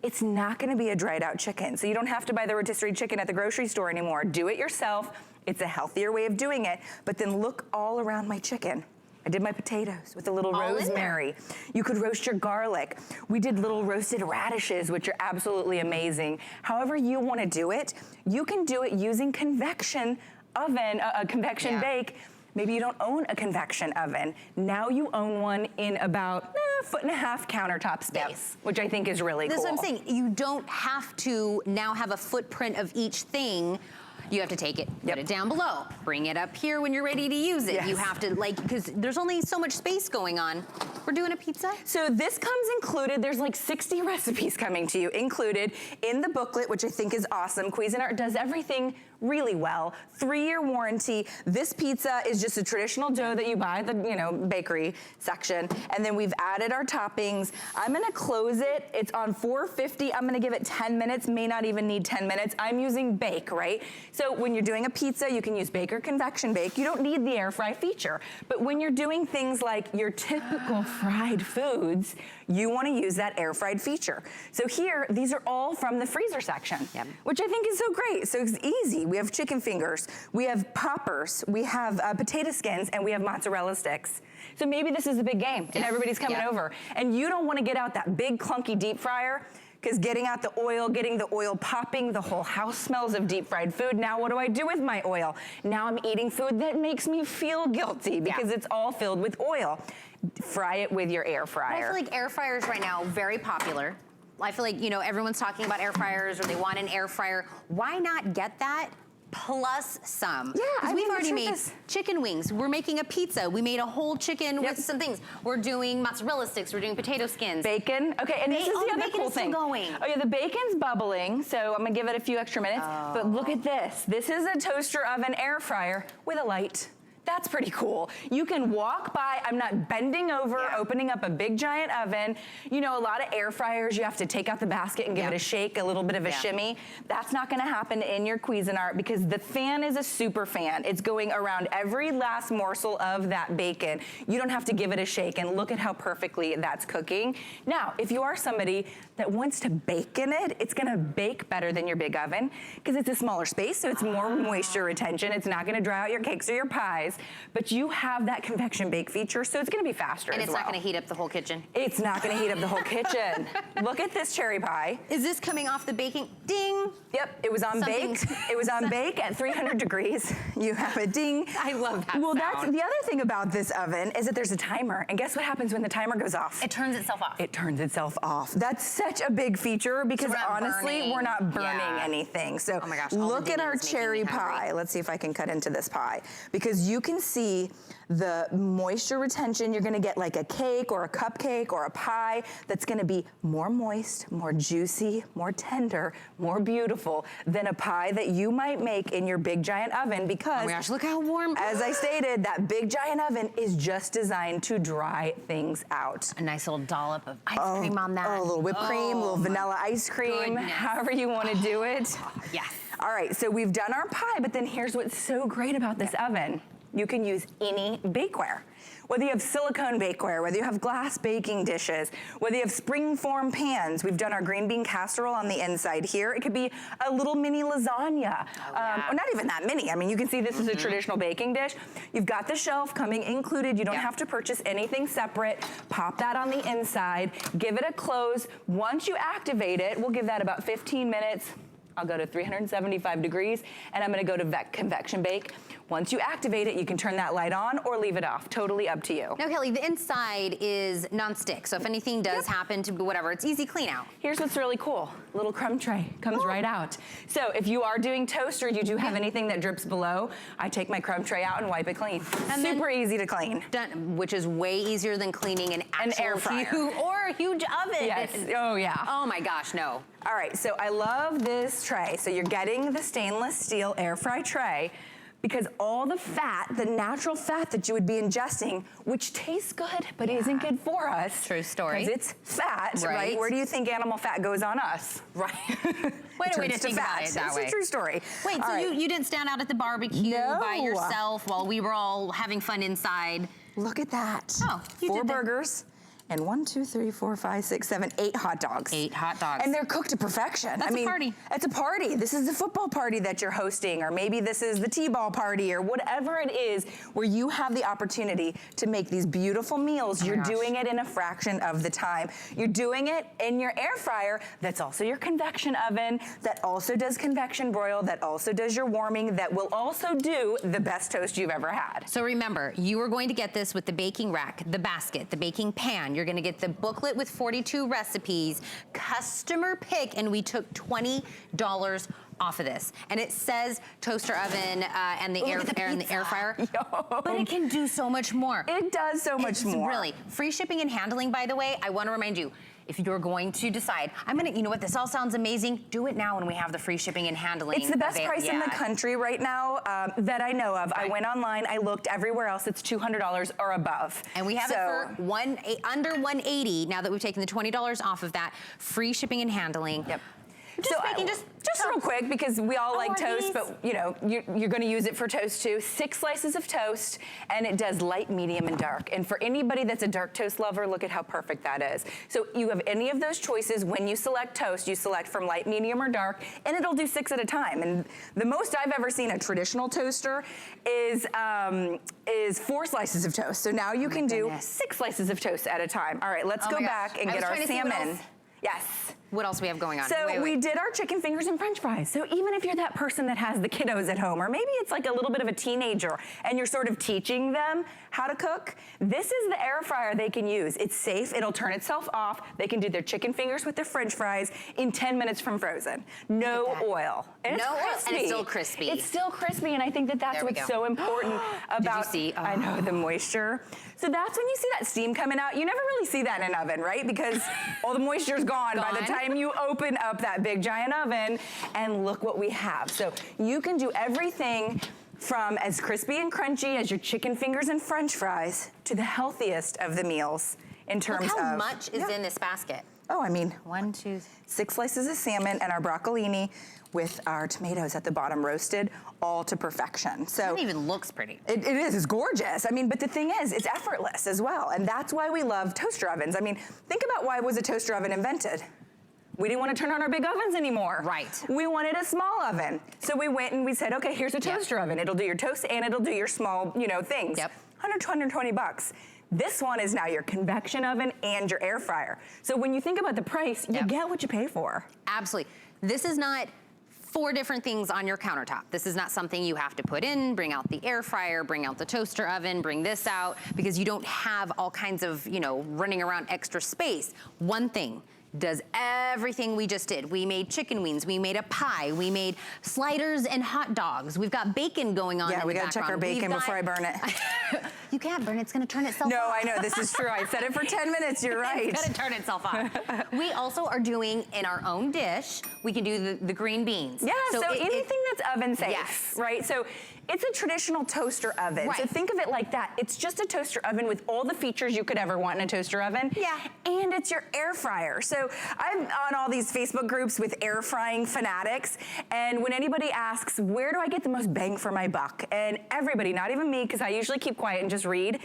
It's not gonna be a dried out chicken. So you don't have to buy the rotisserie chicken at the grocery store anymore. Do it yourself. It's a healthier way of doing it. But then look all around my chicken. I did my potatoes with a little rosemary. You could roast your garlic. We did little roasted radishes, which are absolutely amazing. However you wanna do it, you can do it using convection oven, convection bake. Maybe you don't own a convection oven. Now you own one in about a 1.5 foot countertop space, which I think is really cool. That's what I'm saying. You don't have to now have a footprint of each thing. You have to take it, put it down below, bring it up here when you're ready to use it. You have to, like, because there's only so much space going on. We're doing a pizza? So this comes included, there's like 60 recipes coming to you included in the booklet, which I think is awesome. Cuisinart does everything really well. 3-year warranty. This pizza is just a traditional dough that you buy at the, you know, bakery section. And then we've added our toppings. I'm gonna close it. It's on 450. I'm gonna give it 10 minutes, may not even need 10 minutes. I'm using bake, right? So when you're doing a pizza, you can use bake or convection bake. You don't need the air fry feature. But when you're doing things like your typical fried foods, you wanna use that air fried feature. So here, these are all from the freezer section, which I think is so great. So it's easy. We have chicken fingers, we have poppers, we have potato skins, and we have mozzarella sticks. So maybe this is a big game and everybody's coming over. And you don't wanna get out that big clunky deep fryer, because getting out the oil, getting the oil popping, the whole house smells of deep fried food. Now what do I do with my oil? Now I'm eating food that makes me feel guilty because it's all filled with oil. Fry it with your air fryer. I feel like air fryers right now, very popular. I feel like, you know, everyone's talking about air fryers or they want an air fryer. Why not get that plus some? Yeah, we've already made chicken wings. We're making a pizza. We made a whole chicken with some things. We're doing mozzarella sticks. We're doing potato skins. Bacon. Okay, and this is the other cool thing. Going. Oh yeah, the bacon's bubbling, so I'm gonna give it a few extra minutes. But look at this. This is a toaster oven air fryer with a light. That's pretty cool. You can walk by, I'm not bending over, opening up a big giant oven. You know, a lot of air fryers, you have to take out the basket and give it a shake, a little bit of a shimmy. That's not gonna happen in your Cuisinart because the fan is a super fan. It's going around every last morsel of that bacon. You don't have to give it a shake, and look at how perfectly that's cooking. Now, if you are somebody that wants to bake in it, it's gonna bake better than your big oven because it's a smaller space, so it's more moisture retention. It's not gonna dry out your cakes or your pies. But you have that convection bake feature, so it's gonna be faster as well. And it's not gonna heat up the whole kitchen? It's not gonna heat up the whole kitchen. Look at this cherry pie. Is this coming off the baking? Ding! Yep, it was on bake. It was on bake at 300 degrees. You have a ding. I love that Well, sound. that's the other thing about this oven is that there's a timer. And guess what happens when the timer goes off? It turns itself off. It turns itself off. That's such a big feature because honestly, we're not burning anything. So oh my gosh, look at our cherry pie. Let's see if I can cut into this pie. Because you can see the moisture retention. You're gonna get like a cake or a cupcake or a pie that's gonna be more moist, more juicy, more tender, more beautiful than a pie that you might make in your big giant oven, because oh my gosh, look how warm. As I stated, that big giant oven is just designed to dry things out. A nice little dollop of ice cream on that. Oh, a little whipped cream, a little vanilla ice cream, goodness. however you want to do it. Yes. All right, so we've done our pie, but then here's what's so great about this oven. You can use any bakeware. Whether you have silicone bakeware, whether you have glass baking dishes, whether you have spring-form pans. We've done our green bean casserole on the inside here. It could be a little mini lasagna, or not even that mini. I mean, you can see this is a traditional baking dish. You've got the shelf coming included. You don't have to purchase anything separate. Pop that on the inside, give it a close. Once you activate it, we'll give that about 15 minutes. I'll go to 375 degrees, and I'm gonna go to convection bake. Once you activate it, you can turn that light on or leave it off. Totally up to you. Now, Kelly, the inside is non-stick, so if anything does happen to whatever, it's easy clean out. Here's what's really cool. Little crumb tray comes right out. So if you are doing toast or you do have anything that drips below, I take my crumb tray out and wipe it clean. And super easy to clean. Done, which is way easier than cleaning an actual air fryer. or a huge oven. Yes. Oh, yeah. Oh my gosh, no. All right, so I love this tray. So you're getting the stainless steel air fry tray, because all the fat, the natural fat that you would be ingesting, which tastes good but isn't good for us. True story. Because it's fat, right? Where do you think animal fat goes on us? Right. Wait a way to think about it that way. It's a true story. Wait, so you didn't stand out at the barbecue by No. yourself while we were all having fun inside? Look at that. Oh, you 4 did that. burgers. And 1, 2, 3, 4, 5, 6, 7, 8 hot dogs. 8 hot dogs. And they're cooked to perfection. That's a party. It's a party. This is the football party that you're hosting, or maybe this is the T-ball party, or whatever it is, where you have the opportunity to make these beautiful meals. You're doing it in a fraction of the time. You're doing it in your air fryer that's also your convection oven, that also does convection broil, that also does your warming, that will also do the best toast you've ever had. So remember, you are going to get this with the baking rack, the basket, the baking pan. You're gonna get the booklet with 42 recipes, customer pick, and we took $20 off of this. And it says toaster oven and the air fryer. But it can do so much more. It does so much more. Really. Free shipping and handling, by the way, I want to remind you, if you're going to decide, you know what, this all sounds amazing, do it now when we have the free shipping and handling. It's the best price in the country right now that I know of. I went online, I looked everywhere else, it's $200 or above. And we have it for under $180, now that we've taken the $20 off of that, free shipping and handling. Yep. Just real quick, because we all like toast, these? but you're gonna use it for toast too. 6 slices of toast, and it does light, medium, and dark. And for anybody that's a dark toast lover, look at how perfect that is. So you have any of those choices. When you select toast, you select from light, medium, or dark, and it'll do 6 at a time. And the most I've ever seen a traditional toaster is 4 slices of toast. So now you can do 6 slices of toast at a time. All right, let's go back and get our salmon. Yes. What else we have going on? So we did our chicken fingers and french fries. So even if you're that person that has the kiddos at home, or maybe it's like a little bit of a teenager and you're sort of teaching them how to cook, this is the air fryer they can use. It's safe, it'll turn itself off. They can do their chicken fingers with their french fries in 10 minutes from frozen. No oil. And no oil, crispy. and it's still crispy. It's still crispy, and I think that's what's so important about, Did you see? I know, the moisture. So that's when you see that steam coming out. You never really see that in an oven, right? Because all the moisture's gone by the time you open up that big giant oven, and look what we have. So you can do everything from as crispy and crunchy as your chicken fingers and french fries to the healthiest of the meals in terms Look how of much is in this basket. Oh, I mean, 1, 2, 6 slices of salmon and our broccolini with our tomatoes at the bottom roasted, all to perfection. So it even looks pretty. It is, it's gorgeous. I mean, but the thing is, it's effortless as well. And that's why we love toaster ovens. I mean, think about why was a toaster oven invented? We didn't want to turn on our big ovens anymore. Right. We wanted a small oven. So we went and we said, okay, here's a toaster oven. It'll do your toast and it'll do your small, things. Yep. 120 bucks. This one is now your convection oven and your air fryer. So when you think about the price, you get what you pay for. Absolutely. This is not 4 different things on your countertop. This is not something you have to put in, bring out the air fryer, bring out the toaster oven, bring this out, because you don't have all kinds of, running around extra space. One thing does everything we just did. We made chicken wings, we made a pie, we made sliders and hot dogs. We've got bacon going on in the background. Yeah, we gotta check our bacon before I burn it. You can't burn, it's gonna turn itself off. No, I know, this is true. I said it for 10 minutes, you're right. It's gonna turn itself off. We also are doing in our own dish, we can do the green beans. Yeah, so anything that's oven safe, yes. right? So it's a traditional toaster oven. Right. So think of it like that. It's just a toaster oven with all the features you could ever want in a toaster oven. Yeah. And it's your air fryer. So I'm on all these Facebook groups with air frying fanatics, and when anybody asks, where do I get the most bang for my buck? And everybody, not even me, because I usually keep quiet and just read,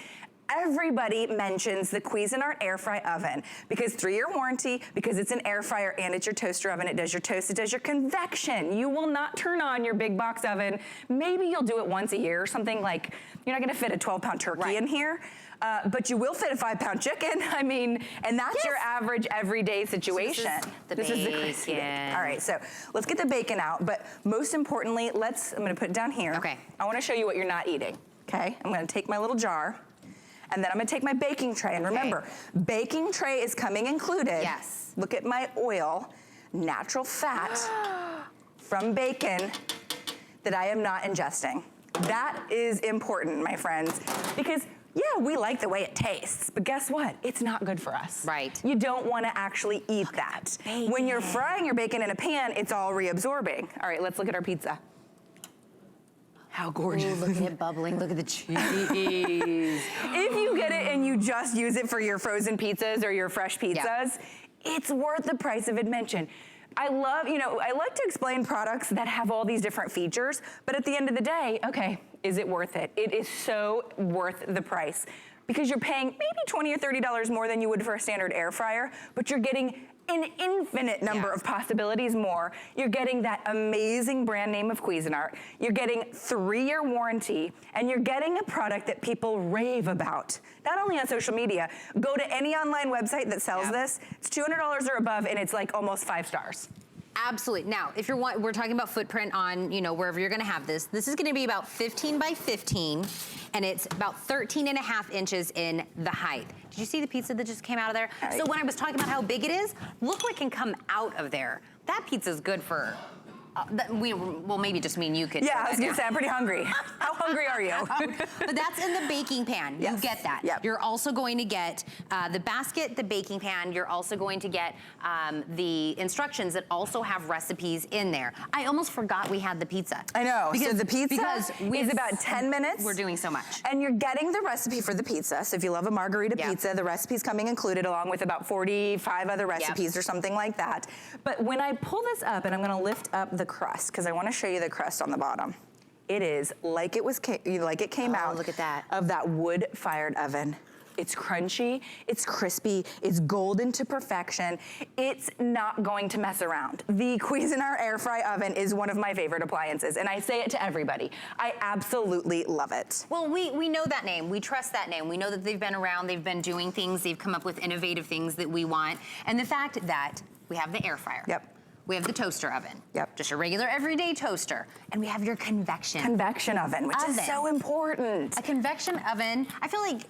everybody mentions the Cuisinart air fry oven because 3-year warranty, because it's an air fryer and it's your toaster oven. It does your toast, it does your convection. You will not turn on your big box oven. Maybe you'll do it once a year or something, like you're not gonna fit a 12-pound turkey in here. But you will fit a 5-pound chicken. I mean, and that's your average everyday situation. So this is the crispy bacon. All right, so let's get the bacon out. But most importantly, I'm gonna put it down here. Okay. I wanna show you what you're not eating, okay? I'm gonna take my little jar, and then I'm gonna take my baking tray. And remember, baking tray is coming included. Yes. Look at my oil, natural fat from bacon that I am not ingesting. That is important, my friends, because yeah, we like the way it tastes, but guess what? It's not good for us. Right. You don't wanna actually eat that. When you're frying your bacon in a pan, it's all reabsorbing. All right, let's look at our pizza. How gorgeous. Ooh, look at it bubbling, look at the cheese. If you get it and you just use it for your frozen pizzas or your fresh pizzas, it's worth the price of admission. I love, I like to explain products that have all these different features, but at the end of the day, okay, is it worth it? It is so worth the price because you're paying maybe $20 or $30 more than you would for a standard air fryer, but you're getting an infinite number of possibilities more. You're getting that amazing brand name of Cuisinart. You're getting 3-year warranty, and you're getting a product that people rave about. Not only on social media, go to any online website that sells this. It's $200 or above, and it's like almost 5 stars. Absolutely. Now, if we're talking about footprint on, wherever you're gonna have this is gonna be about 15 by 15, and it's about 13 and a half inches in the height. Did you see the pizza that just came out of there? So when I was talking about how big it is, look what can come out of there. That pizza's good for, well, maybe just me and you could. Yeah, I was gonna say, I'm pretty hungry. How hungry are you? But that's in the baking pan. You get that. Yep. You're also going to get the basket, the baking pan. You're also going to get the instructions that also have recipes in there. I almost forgot we had the pizza. I know. So the pizza is about 10 minutes. We're doing so much. And you're getting the recipe for the pizza. So if you love a margarita pizza, the recipe's coming included along with about 45 other recipes or something like that. But when I pull this up, and I'm gonna lift up the crust, because I wanna show you the crust on the bottom. It is like it came out look at that. of that wood-fired oven. It's crunchy, it's crispy, it's golden to perfection. It's not going to mess around. The Cuisinart air fry oven is one of my favorite appliances, and I say it to everybody. I absolutely love it. Well, we know that name, we trust that name. We know that they've been around, they've been doing things, they've come up with innovative things that we want. And the fact that we have the air fryer. Yep. We have the toaster oven. Yep. Just a regular everyday toaster. And we have your convection oven, which is so important. A convection oven, I feel like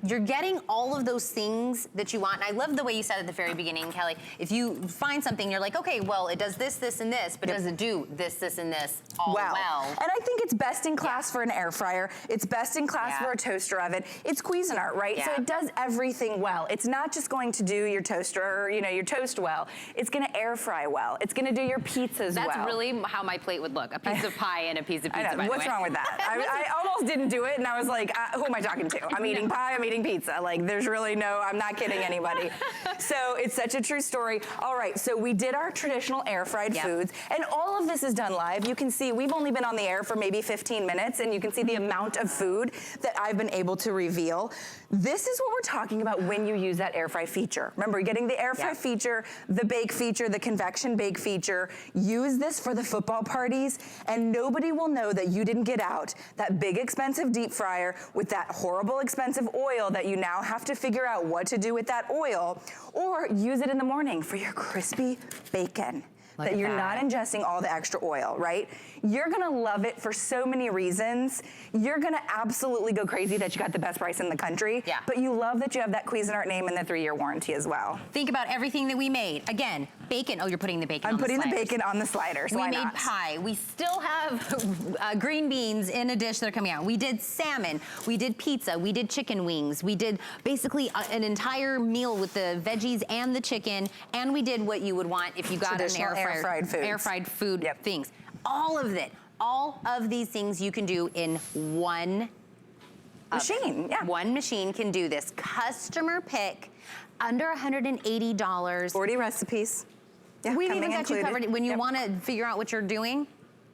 you're getting all of those things that you want. And I love the way you said at the very beginning, Kelly. If you find something, you're like, okay, well, it does this, this, and this, but does it do this, this, and this all well? And I think it's best in class for an air fryer. It's best in class for a toaster oven. It's Cuisinart, right? So it does everything well. It's not just going to do your toaster, your toast well. It's gonna air fry well. It's gonna do your pizzas well. That's really how my plate would look. A piece of pie and a piece of pizza, by the way. What's wrong with that? I almost didn't do it, and I was like, who am I talking to? I'm eating pie, I'm eating pizza. Like, there's really I'm not kidding anybody. So it's such a true story. All right, so we did our traditional air fried foods, and all of this is done live. You can see we've only been on the air for maybe 15 minutes, and you can see the amount of food that I've been able to reveal. This is what we're talking about when you use that air fry feature. Remember, you're getting the air fry feature, the bake feature, the convection bake feature. Use this for the football parties, and nobody will know that you didn't get out that big expensive deep fryer with that horrible expensive oil that you now have to figure out what to do with that oil, or use it in the morning for your crispy bacon. that you're not ingesting all the extra oil, right? You're gonna love it for so many reasons. You're gonna absolutely go crazy that you got the best price in the country, but you love that you have that Cuisinart name and the 3-year warranty as well. Think about everything that we made. Again, bacon. Oh, you're putting the bacon on the sliders. I'm putting the bacon on the sliders. We made pie. We still have green beans in a dish that are coming out. We did salmon. We did pizza. We did chicken wings. We did basically an entire meal with the veggies and the chicken, and we did what you would want if you got an air fried food things. All of it. All of these things you can do in one machine. One machine can do this. Customer pick, under $180. 40 recipes. We've even got you covered. When you want to figure out what you're doing,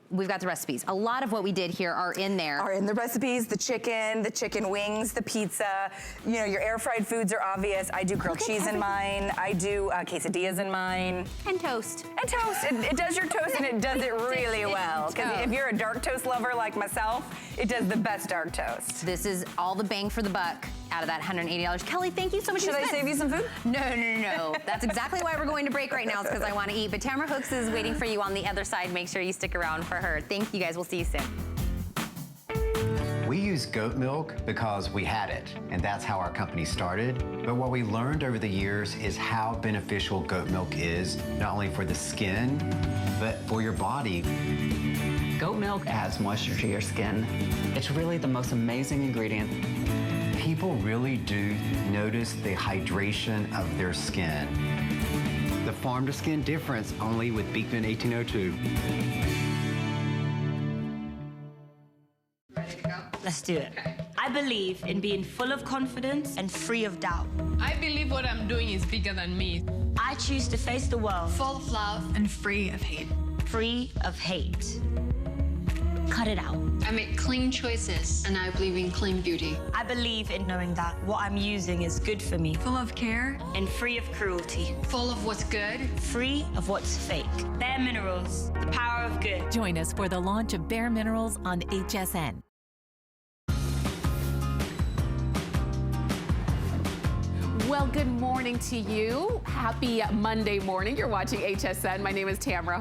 we've got the recipes. A lot of what we did here are in there. Are in the recipes, the chicken wings, the pizza. You know, your air fried foods are obvious. I do grilled cheese in mine. I do quesadillas in mine. And toast. And toast. It does your toast and it does it really well. Because if you're a dark toast lover like myself, it does the best dark toast. This is all the bang for the buck out of that $180. Kelly, thank you so much. Should I save you some food? No. That's exactly why we're going to break right now, is because I want to eat. But Tamara Hooks is waiting for you on the other side. Make sure you stick around for her. Thank you guys. We'll see you soon. We use goat milk because we had it, and that's how our company started. But what we learned over the years is how beneficial goat milk is, not only for the skin, but for your body. Goat milk adds moisture to your skin. It's really the most amazing ingredient. People really do notice the hydration of their skin. The farm to skin difference only with Beekman 1802. Let's do it. I believe in being full of confidence and free of doubt. I believe what I'm doing is bigger than me. I choose to face the world full of love and free of hate. Free of hate. Cut it out. I make clean choices, and I believe in clean beauty. I believe in knowing that what I'm using is good for me. Full of care. And free of cruelty. Full of what's good. Free of what's fake. Bare Minerals, the power of good. Join us for the launch of Bare Minerals on HSN. Well, good morning to you. Happy Monday morning. You're watching HSN. My name is Tamara